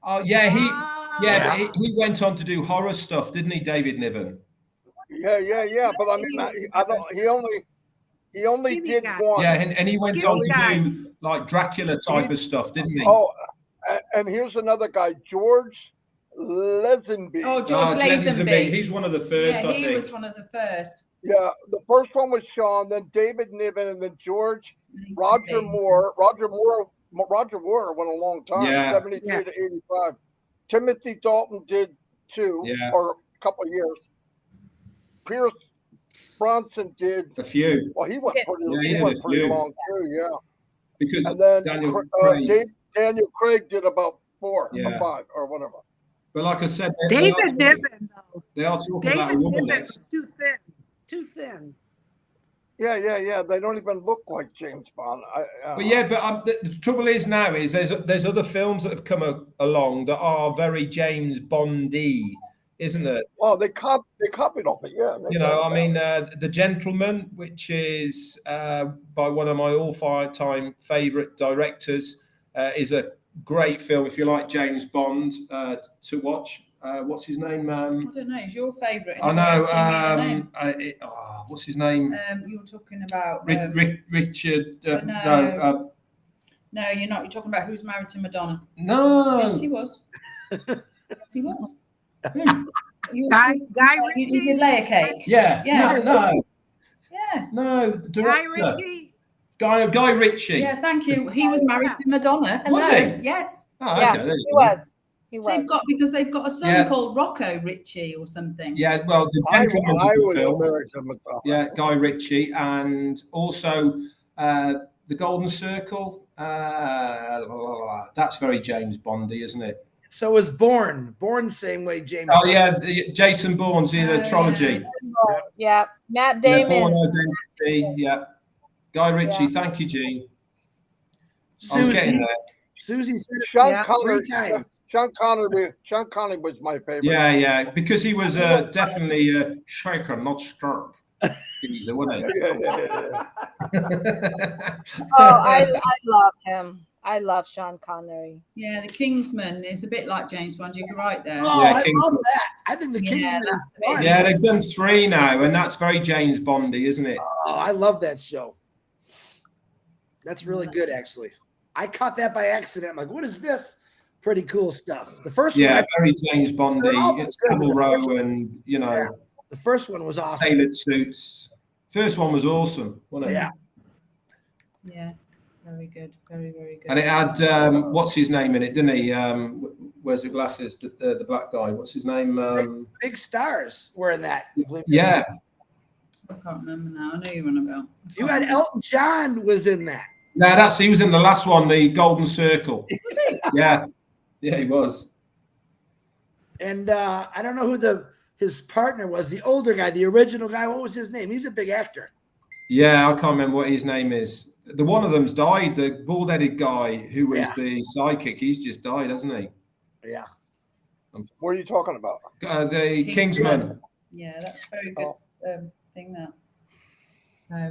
Oh, yeah, he went on to do horror stuff, didn't he, David Niven? Yeah. But I mean, he only did one. Yeah, and he went on to do like Dracula type of stuff, didn't he? Oh, and here's another guy, George Lazenby. Oh, George Lazenby. He's one of the first, I think. He was one of the first. Yeah, the first one was Sean, then David Niven, and then Roger Moore. Roger Moore went a long time, 73 to 85. Timothy Dalton did 2 or a couple of years. Pierce Brosnan did a few. Well, he went pretty long too, Because and then Daniel Craig did about 4 or 5 or whatever. But like I said, David Niven, though. They are talking about a woman next. Too thin. Yeah. They don't even look like James Bond. The trouble is now is there's other films that have come along that are very James Bondy, isn't it? Well, they copied off it, yeah. You know, I mean, The Gentleman, which is by one of my all-time favorite directors, is a great film if you like James Bond to watch. What's his name? I don't know. It's your favourite. I know. What's his name? You were talking about Richard. No, you're not. You're talking about Who's Married to Madonna. No. Yes, he was. Yes, he was. Guy you did Layer Cake. Yeah. No. Yeah. No, Guy director. Ritchie. Guy Ritchie. Yeah, thank you. He was married to Madonna. Hello. Was he? Yes. Oh, Yeah, okay. There you he go. was. He They've was. because they've got a son Yeah. called Rocco Ritchie or something. Yeah, well, The I Gentleman's a good was film. married to Madonna. Yeah, Guy Ritchie, and also The Golden Circle. That's very James Bondy, isn't it? So is Bourne. Bourne, same way, James. Oh yeah, Jason Bourne's the trilogy. Yeah, Matt Yeah, Damon. Bourne Identity. Yeah, Guy Ritchie. Yeah. Thank you, Gene. I was getting there. Susie said it Sean Connery. 3 times. Sean Connery was my favorite. Yeah, because he was definitely shaker, not stirred. Geezer, wasn't he? Yeah. Oh, I love him. I love Sean Connery. Yeah, the Kingsman is a bit like James Bond. You're right there. Oh, Yeah, I Kingsman. love that. I think the Kingsman is fun. Yeah, they've done 3 now, and that's very James Bondy, isn't it? Oh, I love that show. That's really good, actually. I caught that by accident. I'm like, what is this? Pretty cool stuff. The first Yeah, one, very James Bondy. They're all It's good, Savile but the first Row and, you know, Yeah. the first one was awesome. tailored suits. First one was awesome, wasn't it? Yeah. Yeah, very good. Very, very good. And it had, what's his name in it, didn't he? Where's the glasses? The black guy. What's his name? Big stars were in that. Yeah. I can't remember now. I know you're on about. You had Elton John was in that. No, he was in the last one, the Golden Circle. Yeah, he was. And I don't know who his partner was, the older guy, the original guy. What was his name? He's a big actor. Yeah, I can't remember what his name is. The one of them's died. The bald-headed guy who was the sidekick. He's just died, hasn't he? Yeah. What are you talking about? The Kingsman. Yeah, that's very good thing that.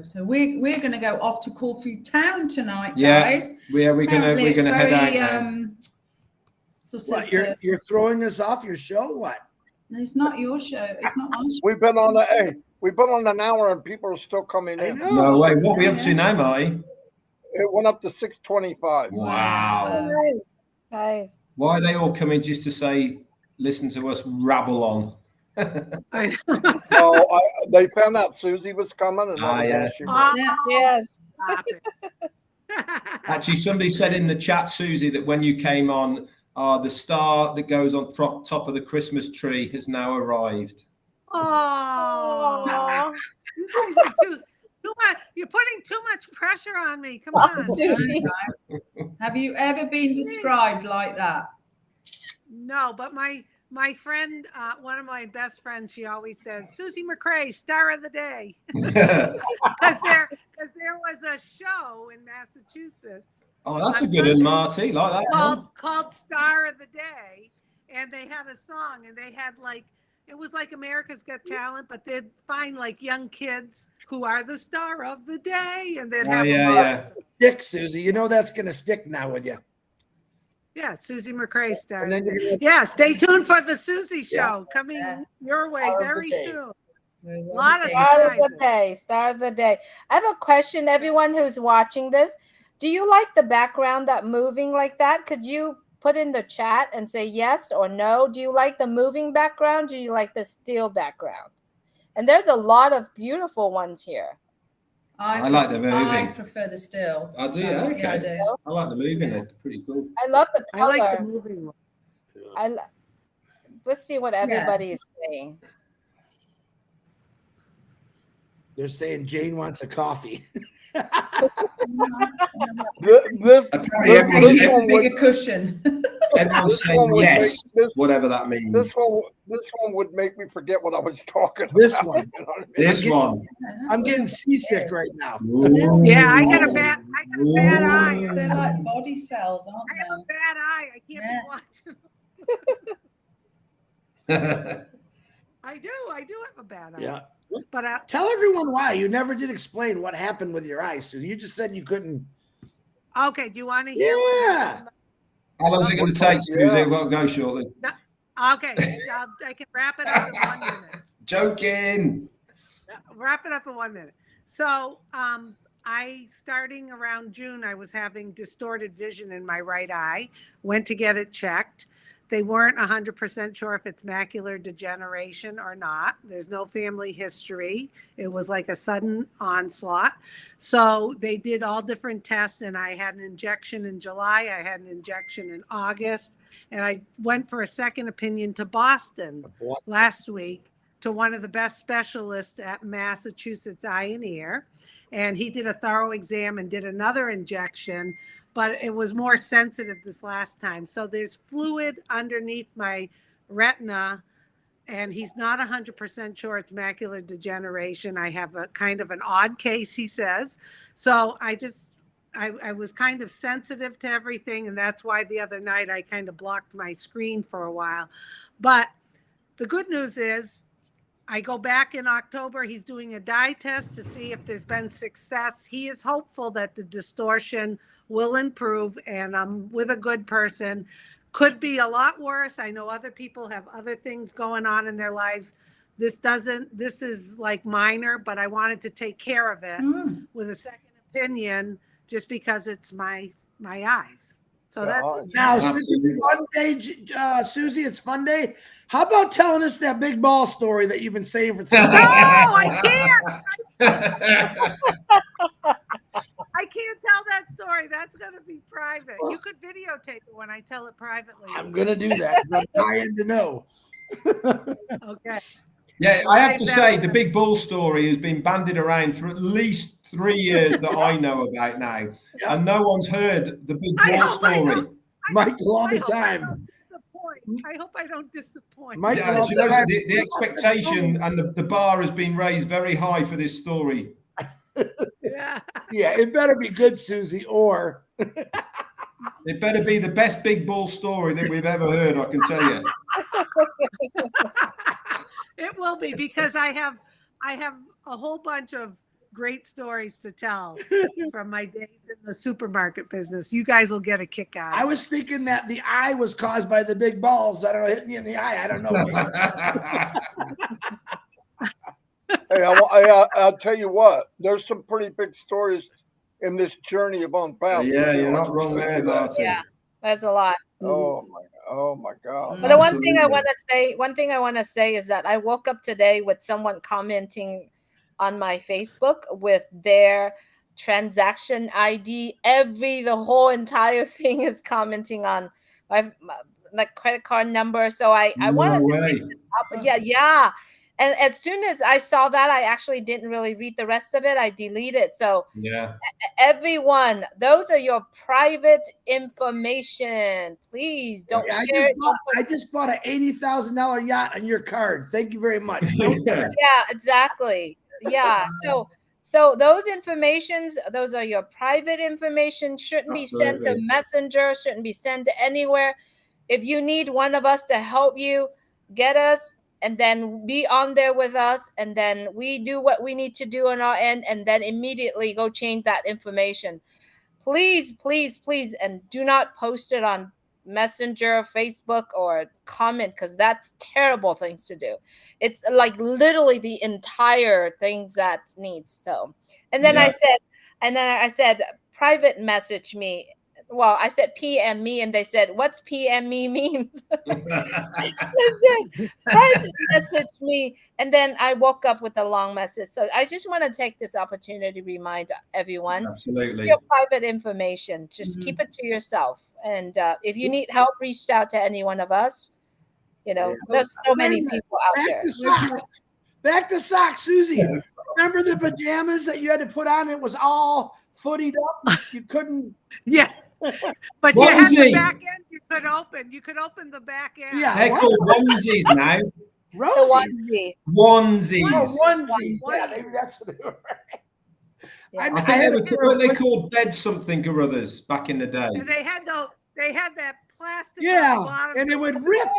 So we're going to go off to Corfu Town tonight, guys. Yeah, we're gonna head out now. What, you're throwing us off your show? What? No, it's not your show. It's not our show. We've been on an hour and people are still coming in. No way. What are we up to now, Marty? It went up to 625. Wow. Nice. Why are they all coming just to say, listen to us rabble on? So they found out Susie was coming. And Yes. Stop it. Actually, somebody said in the chat, Susie, that when you came on, the star that goes on top of the Christmas tree has now arrived. Oh, you guys are too much. You're putting too much pressure on me. Come on. Have you ever been described like that? No, but my friend, one of my best friends, she always says, Susie McCrae, star of the day. Because there was a show in Massachusetts. Oh, that's a good one, Marty. Like that. Called Star of the Day. And they had a song and they had it was like America's Got Talent, but they'd find young kids who are the star of the day. And they'd have Stick, Susie. You know that's going to stick now with you. Yeah, Susie McCrae star. And Stay tuned for the Susie show coming your way very soon. A lot of surprises. Star of the day. I have a question, everyone who's watching this. Do you like the background that moving like that? Could you put in the chat and say yes or no? Do you like the moving background? Do you like the still background? And there's a lot of beautiful ones here. I like the moving. I prefer the still. I do. Okay. Yeah, I do. I like the moving. It's pretty cool. I love the color. I like the moving one. Let's see what everybody is saying. They're saying Jane wants a coffee. This a bigger cushion. Everyone's saying yes, whatever that means. This one would make me forget what I was talking about. This one. You know what I mean? This one. I'm getting seasick right now. Ooh. Yeah, I got a bad eye. They're like body cells, aren't I have a bad eye. I can't be watching. I do have a bad eye. Yeah. But Tell everyone why. You never did explain what happened with your eyes. So you just said you couldn't. Okay, do you want to hear? Yeah. How long is it going to take, Susie? We'll go shortly. Okay, I can wrap it up in 1 minute. Joking. Wrap it up in 1 minute. So, starting around June, I was having distorted vision in my right eye. Went to get it checked. They weren't 100% sure if it's macular degeneration or not. There's no family history. It was like a sudden onslaught. So they did all different tests, and I had an injection in July. I had an injection in August, and I went for a second opinion to Boston last week to one of the best specialists at Massachusetts Eye and Ear. And he did a thorough exam and did another injection, but it was more sensitive this last time. So there's fluid underneath my retina, and he's not 100% sure it's macular degeneration. I have a kind of an odd case, he says. So I was kind of sensitive to everything, and that's why the other night I kind of blocked my screen for a while. But the good news is I go back in October. He's doing a dye test to see if there's been success. He is hopeful that the distortion will improve, and I'm with a good person. Could be a lot worse. I know other people have other things going on in their lives. This is like minor, but I wanted to take care of it with a second opinion just because it's my eyes. So that's now, since it's fun day, Susie, it's fun day. How about telling us that big ball story that you've been saying for 3 days? No, I can't. I can't tell that story. That's going to be private. You could videotape it when I tell it privately. I'm going to do that because I'm dying to know. Okay. Yeah, I have to say the big bull story has been bandied around for at least 3 years that I know about now. Yeah. And no one's heard the big bull story. Michael all the time. I hope I don't disappoint. Yeah, the expectation and the bar has been raised very high for this story. Yeah. Yeah, it better be good, Susie, or it better be the best big bull story that we've ever heard, I can tell you. It will be, because I have a whole bunch of great stories to tell from my days in the supermarket business. You guys will get a kick out of it. I was thinking that the eye was caused by the big balls that are hitting you in the eye. I don't know. Hey, I'll tell you what. There's some pretty big stories in this journey of unbound. Yeah, you're not wrong there, Marty. Yeah, that's a lot. Oh my God. But the one thing I want to say is that I woke up today with someone commenting on my Facebook with their transaction ID. The whole entire thing is commenting on my like credit card number. So I wanted to pick this up. Yeah. And as soon as I saw that, I actually didn't really read the rest of it. I deleted. So yeah, everyone, those are your private information. Please don't share it. I just bought an $80,000 yacht on your card. Thank you very much. Yeah, exactly. Yeah. So those are your private information. Shouldn't be sent to Messenger. Shouldn't be sent to anywhere. If you need one of us to help you, get us. And then be on there with us, and then we do what we need to do on our end, and then immediately go change that information. Please, please, please, and do not post it on Messenger, Facebook, or comment, because that's terrible things to do. It's like literally the entire things that needs. So, and then I said, private message me. Well, I said PM me, and they said, "What's PM me means?" They said, private message me, and then I woke up with a long message. So I just want to take this opportunity to remind everyone: absolutely, your private information, just keep it to yourself. And if you need help, reach out to any one of us. You know, there's so many people out there. Back to socks, Susie. Yes. Remember the pajamas that you had to put on? It was all footied up. You couldn't. Yeah. But you had the back end you could open. You could open the back end. Yeah, they're called onesies now. Onesies. Onesies. Yeah, maybe that's what they were. Yeah. I think they called dead something or others back in the day. And they had that plastic. Yeah, and it would rip.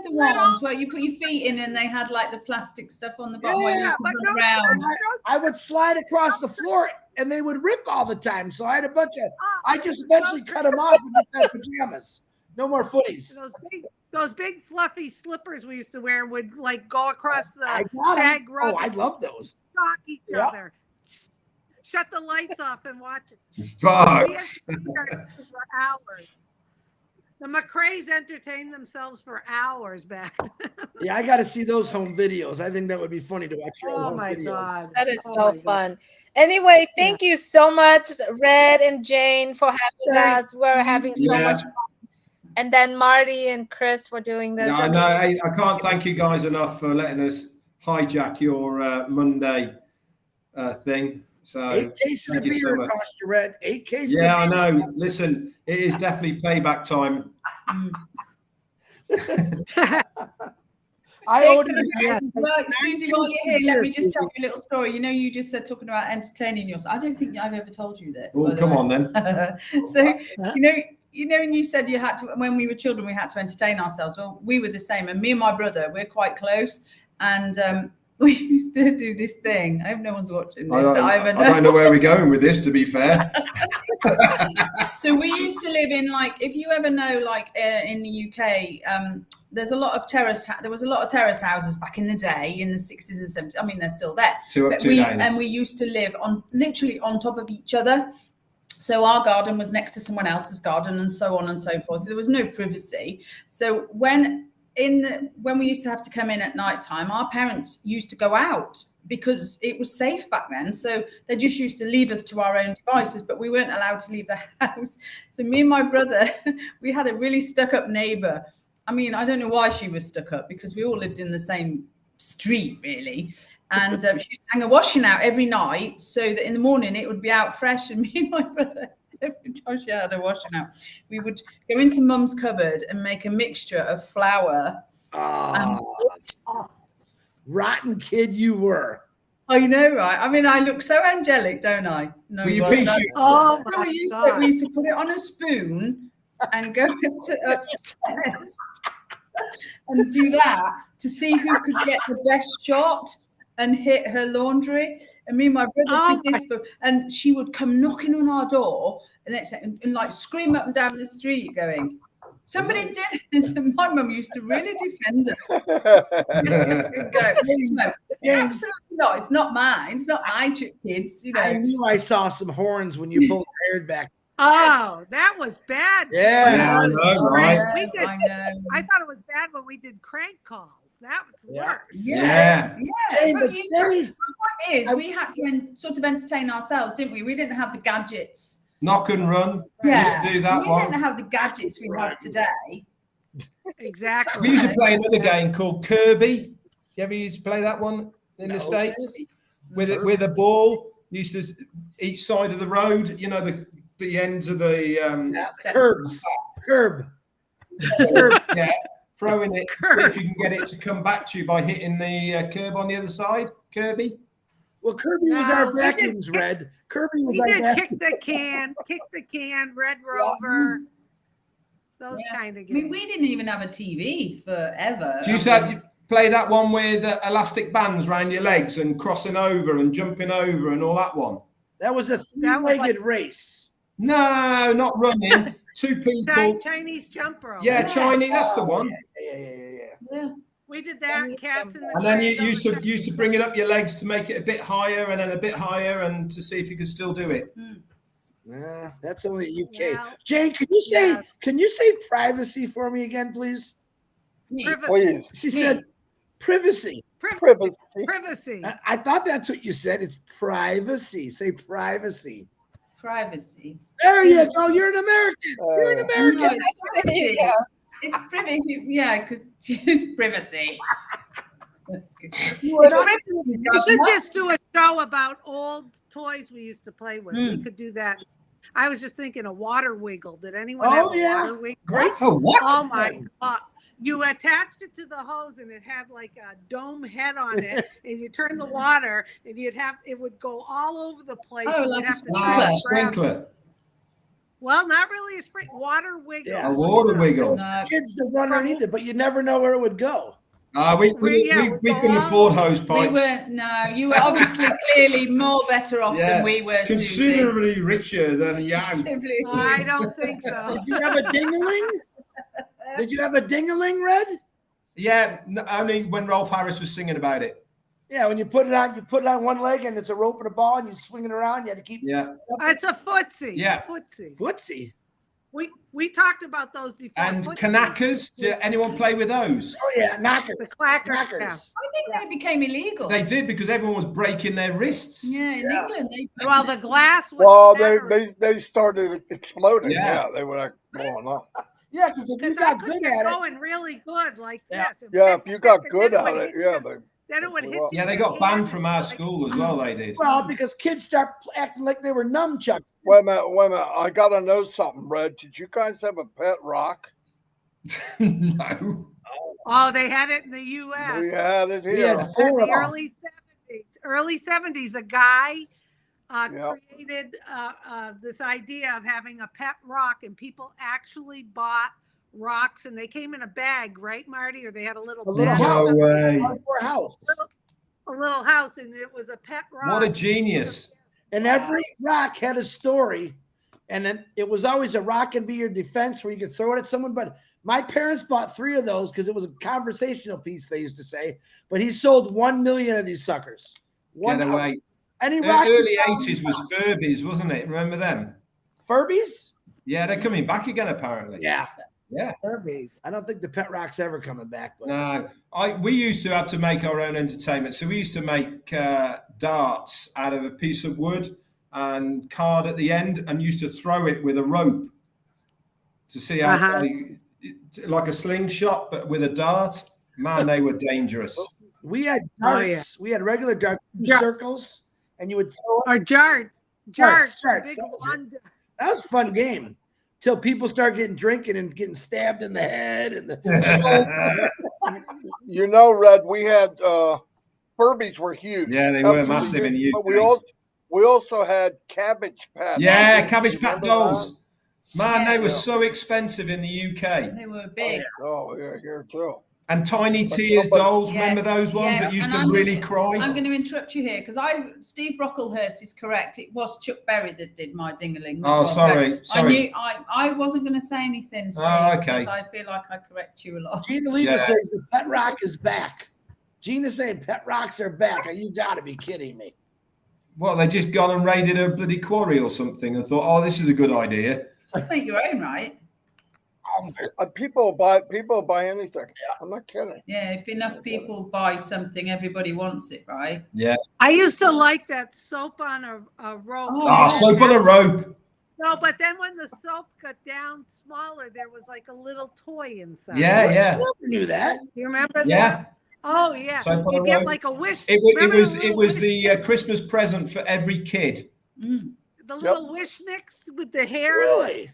The ones where you put your feet in, and they had like the plastic stuff on the bottom. Yeah, but around. I would slide across the floor, and they would rip all the time. So I had a bunch of. I just eventually cut them off and just had pajamas. No more footies. Those big fluffy slippers we used to wear would like go across the shag rug. Oh, I love those. Shock each other. Shut the lights off and watch it. Sparks. For hours. The McRaes entertained themselves for hours back then. Yeah, I got to see those home videos. I think that would be funny to watch your Oh home my videos. God. That is Oh so my God. fun. Anyway, thank you so much, Red and Jane, for having us. We're having so Yeah. much fun. And then Marty and Chris for doing this. Yeah, I know. I can't thank you guys enough for letting us hijack your Monday thing. So 8 cases of beer cost you, Red. 8 cases. Yeah, I know. Listen, it is definitely payback time. I ordered Well, Susie, while you're here, let me just tell you a little story. You know, you just said talking about entertaining yourself. I don't think I've ever told you this. Oh, come on then. So, you know, when you said you had to, when we were children, we had to entertain ourselves. Well, we were the same. And me and my brother, we're quite close. And we used to do this thing. I hope no one's watching this. I don't know where we're going with this, to be fair. So we used to live in, like, if you ever know, like in the UK, there's a lot of there was a lot of terraced houses back in the day, in the 60s and 70s. I mean, they're still there. And we used to live literally on top of each other. So our garden was next to someone else's garden, and so on and so forth. There was no privacy. So when we used to have to come in at night time, our parents used to go out because it was safe back then. So they just used to leave us to our own devices, but we weren't allowed to leave the house. So me and my brother, we had a really stuck-up neighbor. I mean, I don't know why she was stuck up, because we all lived in the same street, really. And she used to hang a washing out every night so that in the morning it would be out fresh. And me and my brother, every time she had a washing out, we would go into Mum's cupboard and make a mixture of flour. Rotten kid you were. I know, right? I mean, I look so angelic, don't I? No, Will you well, please no. shoot? Oh my we used to put it on a spoon and go upstairs and do that to see who could get the best shot and hit her laundry. And me and my brother did this, and she would come knocking on our door and like scream up and down the street going, somebody's doing this. And my mum used to really defend her. No, absolutely not. It's not mine. It's not my kids. You know. I knew I saw some horns when you pulled your hair back. Oh, that was bad. Yeah, I know, right? I thought it was bad when we did crank calls. That was worse. Yeah. Hey, But but the point is, we had to sort of entertain ourselves, didn't we? We didn't have the gadgets. Knock and run. Yeah. Used to do that We one. didn't have the gadgets we have today. Exactly. We used to play another game called Kirby. Did you ever used to play that one in the States? With a ball, used to each side of the road, you know, the ends of the curb. Yeah, throwing it. If you can get it to come back to you by hitting the curb on the other side, Kirby. Well, Kirby was our vacuums, Red. Kirby was our vacuums. Kick the can, Red Rover. Those kind of games. I mean, we didn't even have a TV forever. Do you play that one with elastic bands around your legs and crossing over and jumping over and all that one? That was a three-legged race. No, not running. Two people. Chinese jump rope. Yeah, Chinese. That's the one. Yeah. We did that. Cats in the And then you used to bring it up your legs to make it a bit higher and then a bit higher, and to see if you could still do it. Nah, that's only UK. Yeah. Jane, can you say privacy for me again, please? Privacy. She said privacy. Privacy. I thought that's what you said. It's privacy. Say privacy. Privacy. There you go. You're an American. You're an American. No, it's privacy. It's privacy. Yeah, because it's privacy. You should just do a show about old toys we used to play with. We could do that. I was just thinking a water wiggle. Did anyone have a water wiggle? Great. Oh, what? Oh my God. You attached it to the hose and it had like a dome head on it, and you turn the water and it would go all over the place. Oh, like a sprinkler. Well, not really a water wiggle. Yeah, a water wiggle. Kids to run underneath it, but you never know where it would go. We couldn't afford hose pipes. You were obviously clearly more better off than we were. Considerably Susie. richer than you. I don't think so. Did you have a ding-a-ling? Did you have a ding-a-ling, Red? Yeah, only when Rolf Harris was singing about it. Yeah, when you put it on one leg and it's a rope and a ball and you swing it around, you had to keep. Yeah. It's a footsie. Yeah. Footsie. Footsie. We talked about those before. And Footsies. Kanakas, did anyone play with those? Oh yeah, knockers. The clackers. Knockers. Yeah. I think they became illegal. They did, because everyone was breaking their wrists. Yeah, in England. Well, the glass was Well, shattering. they started exploding. Yeah. Yeah, they were like blowing up. Yeah, because if you Because I got could good get at it, going really good like Yeah. this. Yeah, if you got good then at would it, hit yeah, you- then it would hit you. Yeah, they in got the banned hand from our like- school as well, they did. well, because kids start acting like they were nunchucks. Wait a minute. I gotta know something, Red. Did you guys have a pet rock? No. Oh, they had it in the U.S. We had it We had here. four in of the them. early 70s, a guy Yep. created this idea of having a pet rock, and people actually bought rocks, and they came in a bag, right, Marty? Or they had a little A little bag, house. No way. Hardcore house. a little house, and it was a pet rock. What a genius. And every rock had a story. And then it was always a rock and be your defense where you could throw it at someone. But my parents bought 3 of those because it was a conversational piece, they used to say. But he sold 1 million of these suckers. Get away. Any rock Early 80s was Furbies, wasn't it? Remember them? Furbies? Yeah, they're coming back again, apparently. Yeah. Yeah. Furbies. I don't think the pet rock's ever coming back. But No, we used to have to make our own entertainment. So we used to make darts out of a piece of wood and card at the end, and used to throw it with a rope to see how, like a slingshot, but with a dart. Man, they were dangerous. we had darts. Oh, yeah. We had regular darts, Yeah. circles, and you would throw it. Or jarts. Jarts, the big that was it. one. That was a fun game. Till people start getting drinking and getting stabbed in the head and the You know, Red, we had Furbies were huge. Yeah, they were Absolutely massive in huge. the But UK. we also had Cabbage Patch. Yeah, Cabbage Patch Remember dolls. Man, Yeah. they were so expensive in the UK. They were big. that? Oh, yeah, here too. And Tiny But Tears somebody- dolls. Remember Yes, those ones yes, that used and to I'm really just- cry? I'm going to interrupt you here because Steve Brocklehurst is correct. It was Chuck Berry that did my dingling. Oh, sorry, I sorry. knew I wasn't going to say anything, Steve, Oh, okay. because I feel like I correct you a lot. Gina Leva Yeah. says the pet rock is back. Gina's saying pet rocks are back. You got to be kidding me. Well, they just gone and raided a bloody quarry or something and thought, oh, this is a good idea. Just make your own, right? People buy anything. I'm not kidding. Yeah, if enough people buy something, everybody wants it, right? Yeah. I used to like that soap on a rope. Oh, Ah, soap on a rope. No, but then when the soap got down smaller, there was like a little toy inside. Yeah, I yeah. never knew that. You remember that? Yeah. Oh, yeah. Soap on You a get rope. like a wish. It remember was the it little was wish the nicks? Christmas present for every kid. Mm. The little wish nicks with the hair. Really?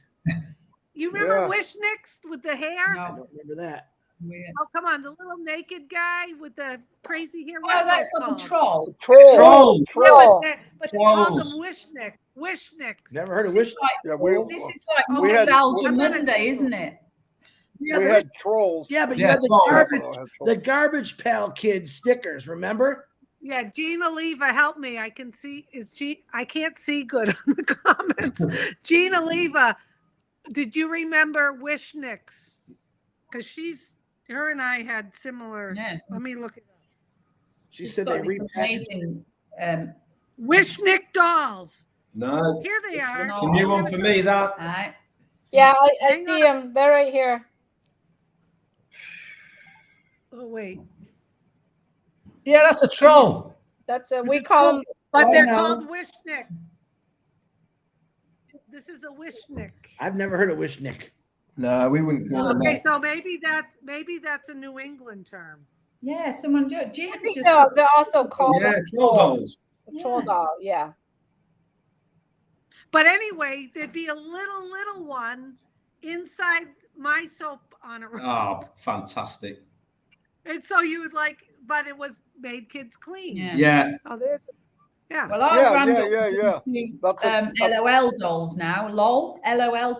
You remember Yeah. wish nicks with the hair? I No. don't remember that. Weird. Oh, come on. The little naked guy with the crazy hair. What Oh, are that's those like a called? troll. Trolls. Yeah, Troll. but they called Trolls. them wish nicks. Wish nicks. Never heard of This wish. is like, Yeah, this is like We had- nostalgia we- Monday, isn't it? Yeah, we there- had trolls. yeah, but you Yeah, had the trolls. garbage pail kid stickers. Remember? Yeah, Gina Leva, help me. I can see I can't see good on the comments. Gina Leva, did you remember Wish Nicks? Because her and I had similar. Yeah. Let me look it up. She She's said they got this repackaged. amazing. Wish Nick dolls. No, Here they are. it's a new one for me. That Right. Yeah, I Hang see them. They're right here. Oh wait, yeah, that's a troll. That's we call them. but Oh, they're no. called Wish Nicks. This is a Wish Nick. I've never heard of wish Nick. No, we wouldn't call them Okay, that. so maybe that's a New England term. Yeah, someone do it. I James think just. they're also called Yeah, a troll dolls. troll doll. Yeah. But anyway, there'd be a little one inside my soap on a rope. Oh, fantastic. And so you would but it was made kids clean. Yeah. Yeah. Oh, there's, yeah. Well, our Yeah, granddaughter yeah. do, That's LOL dolls now. LOL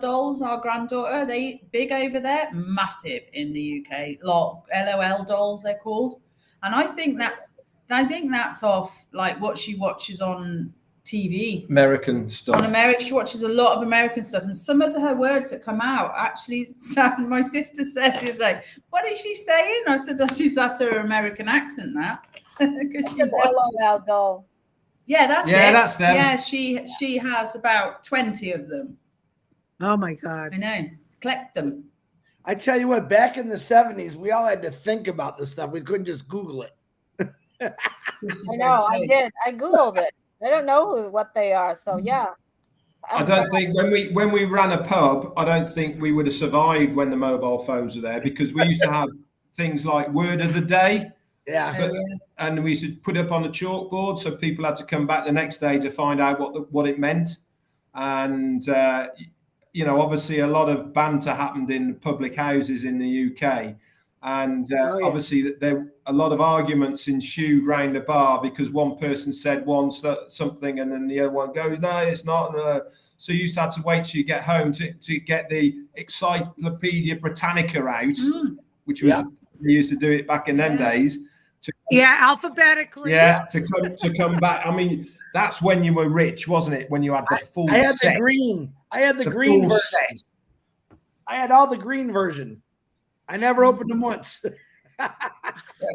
dolls. Our granddaughter, they big over there, massive in the UK. LOL dolls, they're called. And I think that's off like what she watches on TV. American stuff. On America, she watches a lot of American stuff, and some of her words that come out actually sound. My sister said, "Is like, what is she saying?" I said, "That's her American accent, that." Because she, LOL doll. yeah, that's Yeah, it. that's them. Yeah, she has about 20 of them. Oh my God. I know. Collect them. I tell you what, back in the 70s, we all had to think about this stuff. We couldn't just Google it. I know, I did. I Googled it. I don't know what they are. So yeah. I don't think when we ran a pub, I don't think we would have survived when the mobile phones were there, because we used to have things like word of the day. Yeah. And we used to put up on a chalkboard, so people had to come back the next day to find out what it meant. And obviously a lot of banter happened in public houses in the UK, and obviously there a lot of arguments ensued round the bar because one person said something and then the other one goes, no, it's not. So you used to have to wait till you get home to get the Encyclopedia Britannica out, which was they used to do it back in them days. Alphabetically. Yeah, to come back. I mean, that's when you were rich, wasn't it? When you had the full set. I had the green version. Set. I had all the green version. I never opened them once.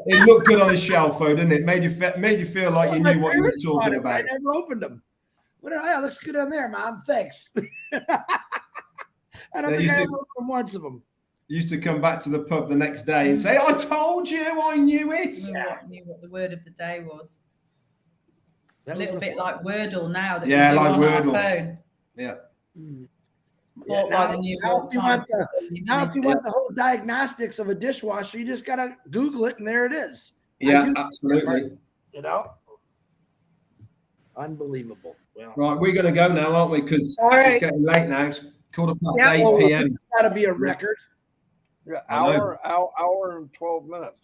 It looked good on a shelf, though, didn't it? Made you feel like you knew what you were talking about. I never opened them. It looks good on there, Mom. Thanks. I don't think I ever opened once of them. Used to come back to the pub the next day and say, I told you, I knew it. I knew what the word of the day was. A little bit like Wordle now that we like do on Wordle. our phone. Yeah. Now if you want the whole diagnostics of a dishwasher, you just got to Google it and there it is. Yeah, absolutely. Unbelievable. Well, right, we're going to go now, aren't we? Because it's getting late now. It's 8:15 p.m. This has got to be a record. Yeah, hour and 12 minutes.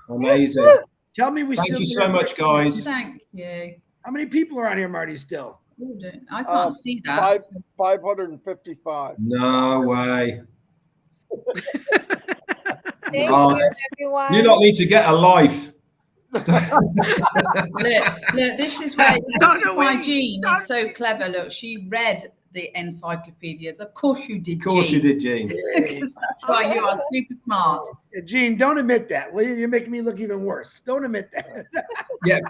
Amazing. Tell me Thank you so much, guys. Thank you. How many people are on here, Marty, still? I can't see that. 555. No way. Thank you, everyone. You don't need to get a life. Look, this is why Jean is so clever. Look, she read the encyclopedias. Of course you did, you did, Jean. That's why you are super smart. Jean, don't admit that. Well, you're making me look even worse. Don't admit that. Yeah,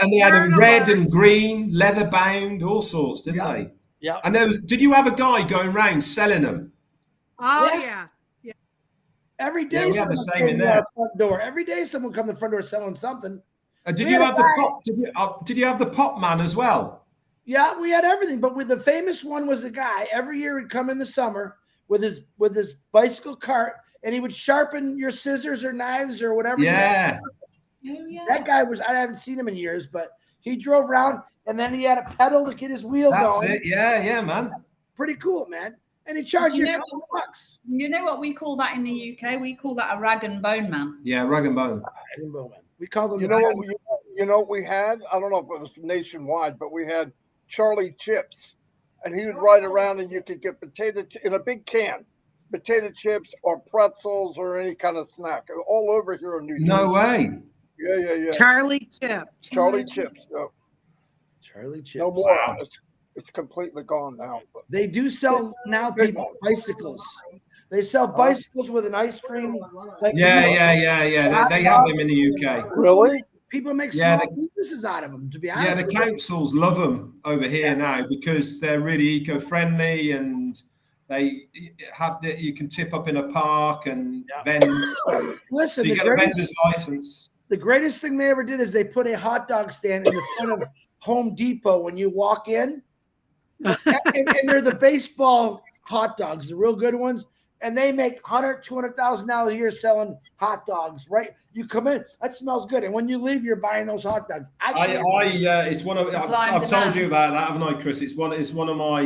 and they had them red and green, leather bound, all sorts, didn't they? Yeah. And did you have a guy going around selling them? Oh yeah. Every day, we have the same in there. Front door. Every day, someone come to the front door selling something. Did you have the pop? Did you have the pop man as well? Yeah, we had everything, but the famous one was a guy. Every year he'd come in the summer with his bicycle cart, and he would sharpen your scissors or knives or whatever. Yeah. That guy I haven't seen him in years, but he drove around, and then he had a pedal to get his wheel going. That's it. Yeah, man. Pretty cool, man. And he charged you a couple bucks. You know what we call that in the UK? We call that a rag and bone man. Yeah, rag and bone. Rag and bone man. We call them. You know what we had? I don't know if it was nationwide, but we had Charlie Chips, and he would ride around, and you could get in a big can, potato chips or pretzels or any kind of snack all over here in New York. No way. Yeah. Charlie Chip. Charlie Chips. Yeah. Charlie Chips. No more. Wow. It's completely gone now. But. They do sell now people bicycles. They sell bicycles with an ice cream. Yeah. They have them in the UK. Really? People make small businesses out of them, to be honest. Yeah, the councils love them over here now because they're really eco-friendly, and you can tip up in a park and vend. Listen, so you get a vendor's license. The greatest thing they ever did is they put a hot dog stand in the front of Home Depot when you walk in, and they're the baseball hot dogs, the real good ones. And they make $200,000 a year selling hot dogs, right? You come in, that smells good, and when you leave, you're buying those hot dogs. It's one of. I've told you about that, haven't I, Chris? It's one of my.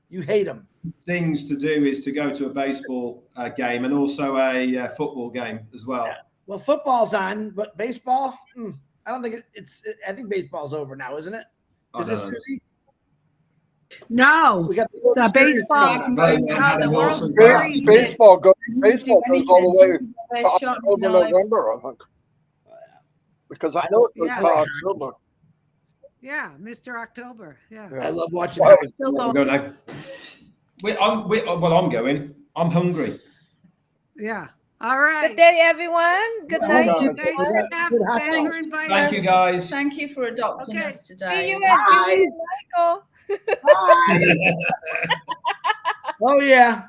You hate them. Things to do is to go to a baseball game and also a football game as well. Yeah. Well, football's on, but baseball, I don't think I think baseball's over now, isn't it? Is it, Susie? No, we got the baseball. Baseball goes all the way to October, November, I think. Because I know it's October. Yeah, Mr. October. Yeah. I love watching. I'm going. I'm hungry. Yeah. All right. Good day, everyone. Good night. Thank you, guys. Thank you for adopting us today. See you at Michael. Bye. Oh yeah.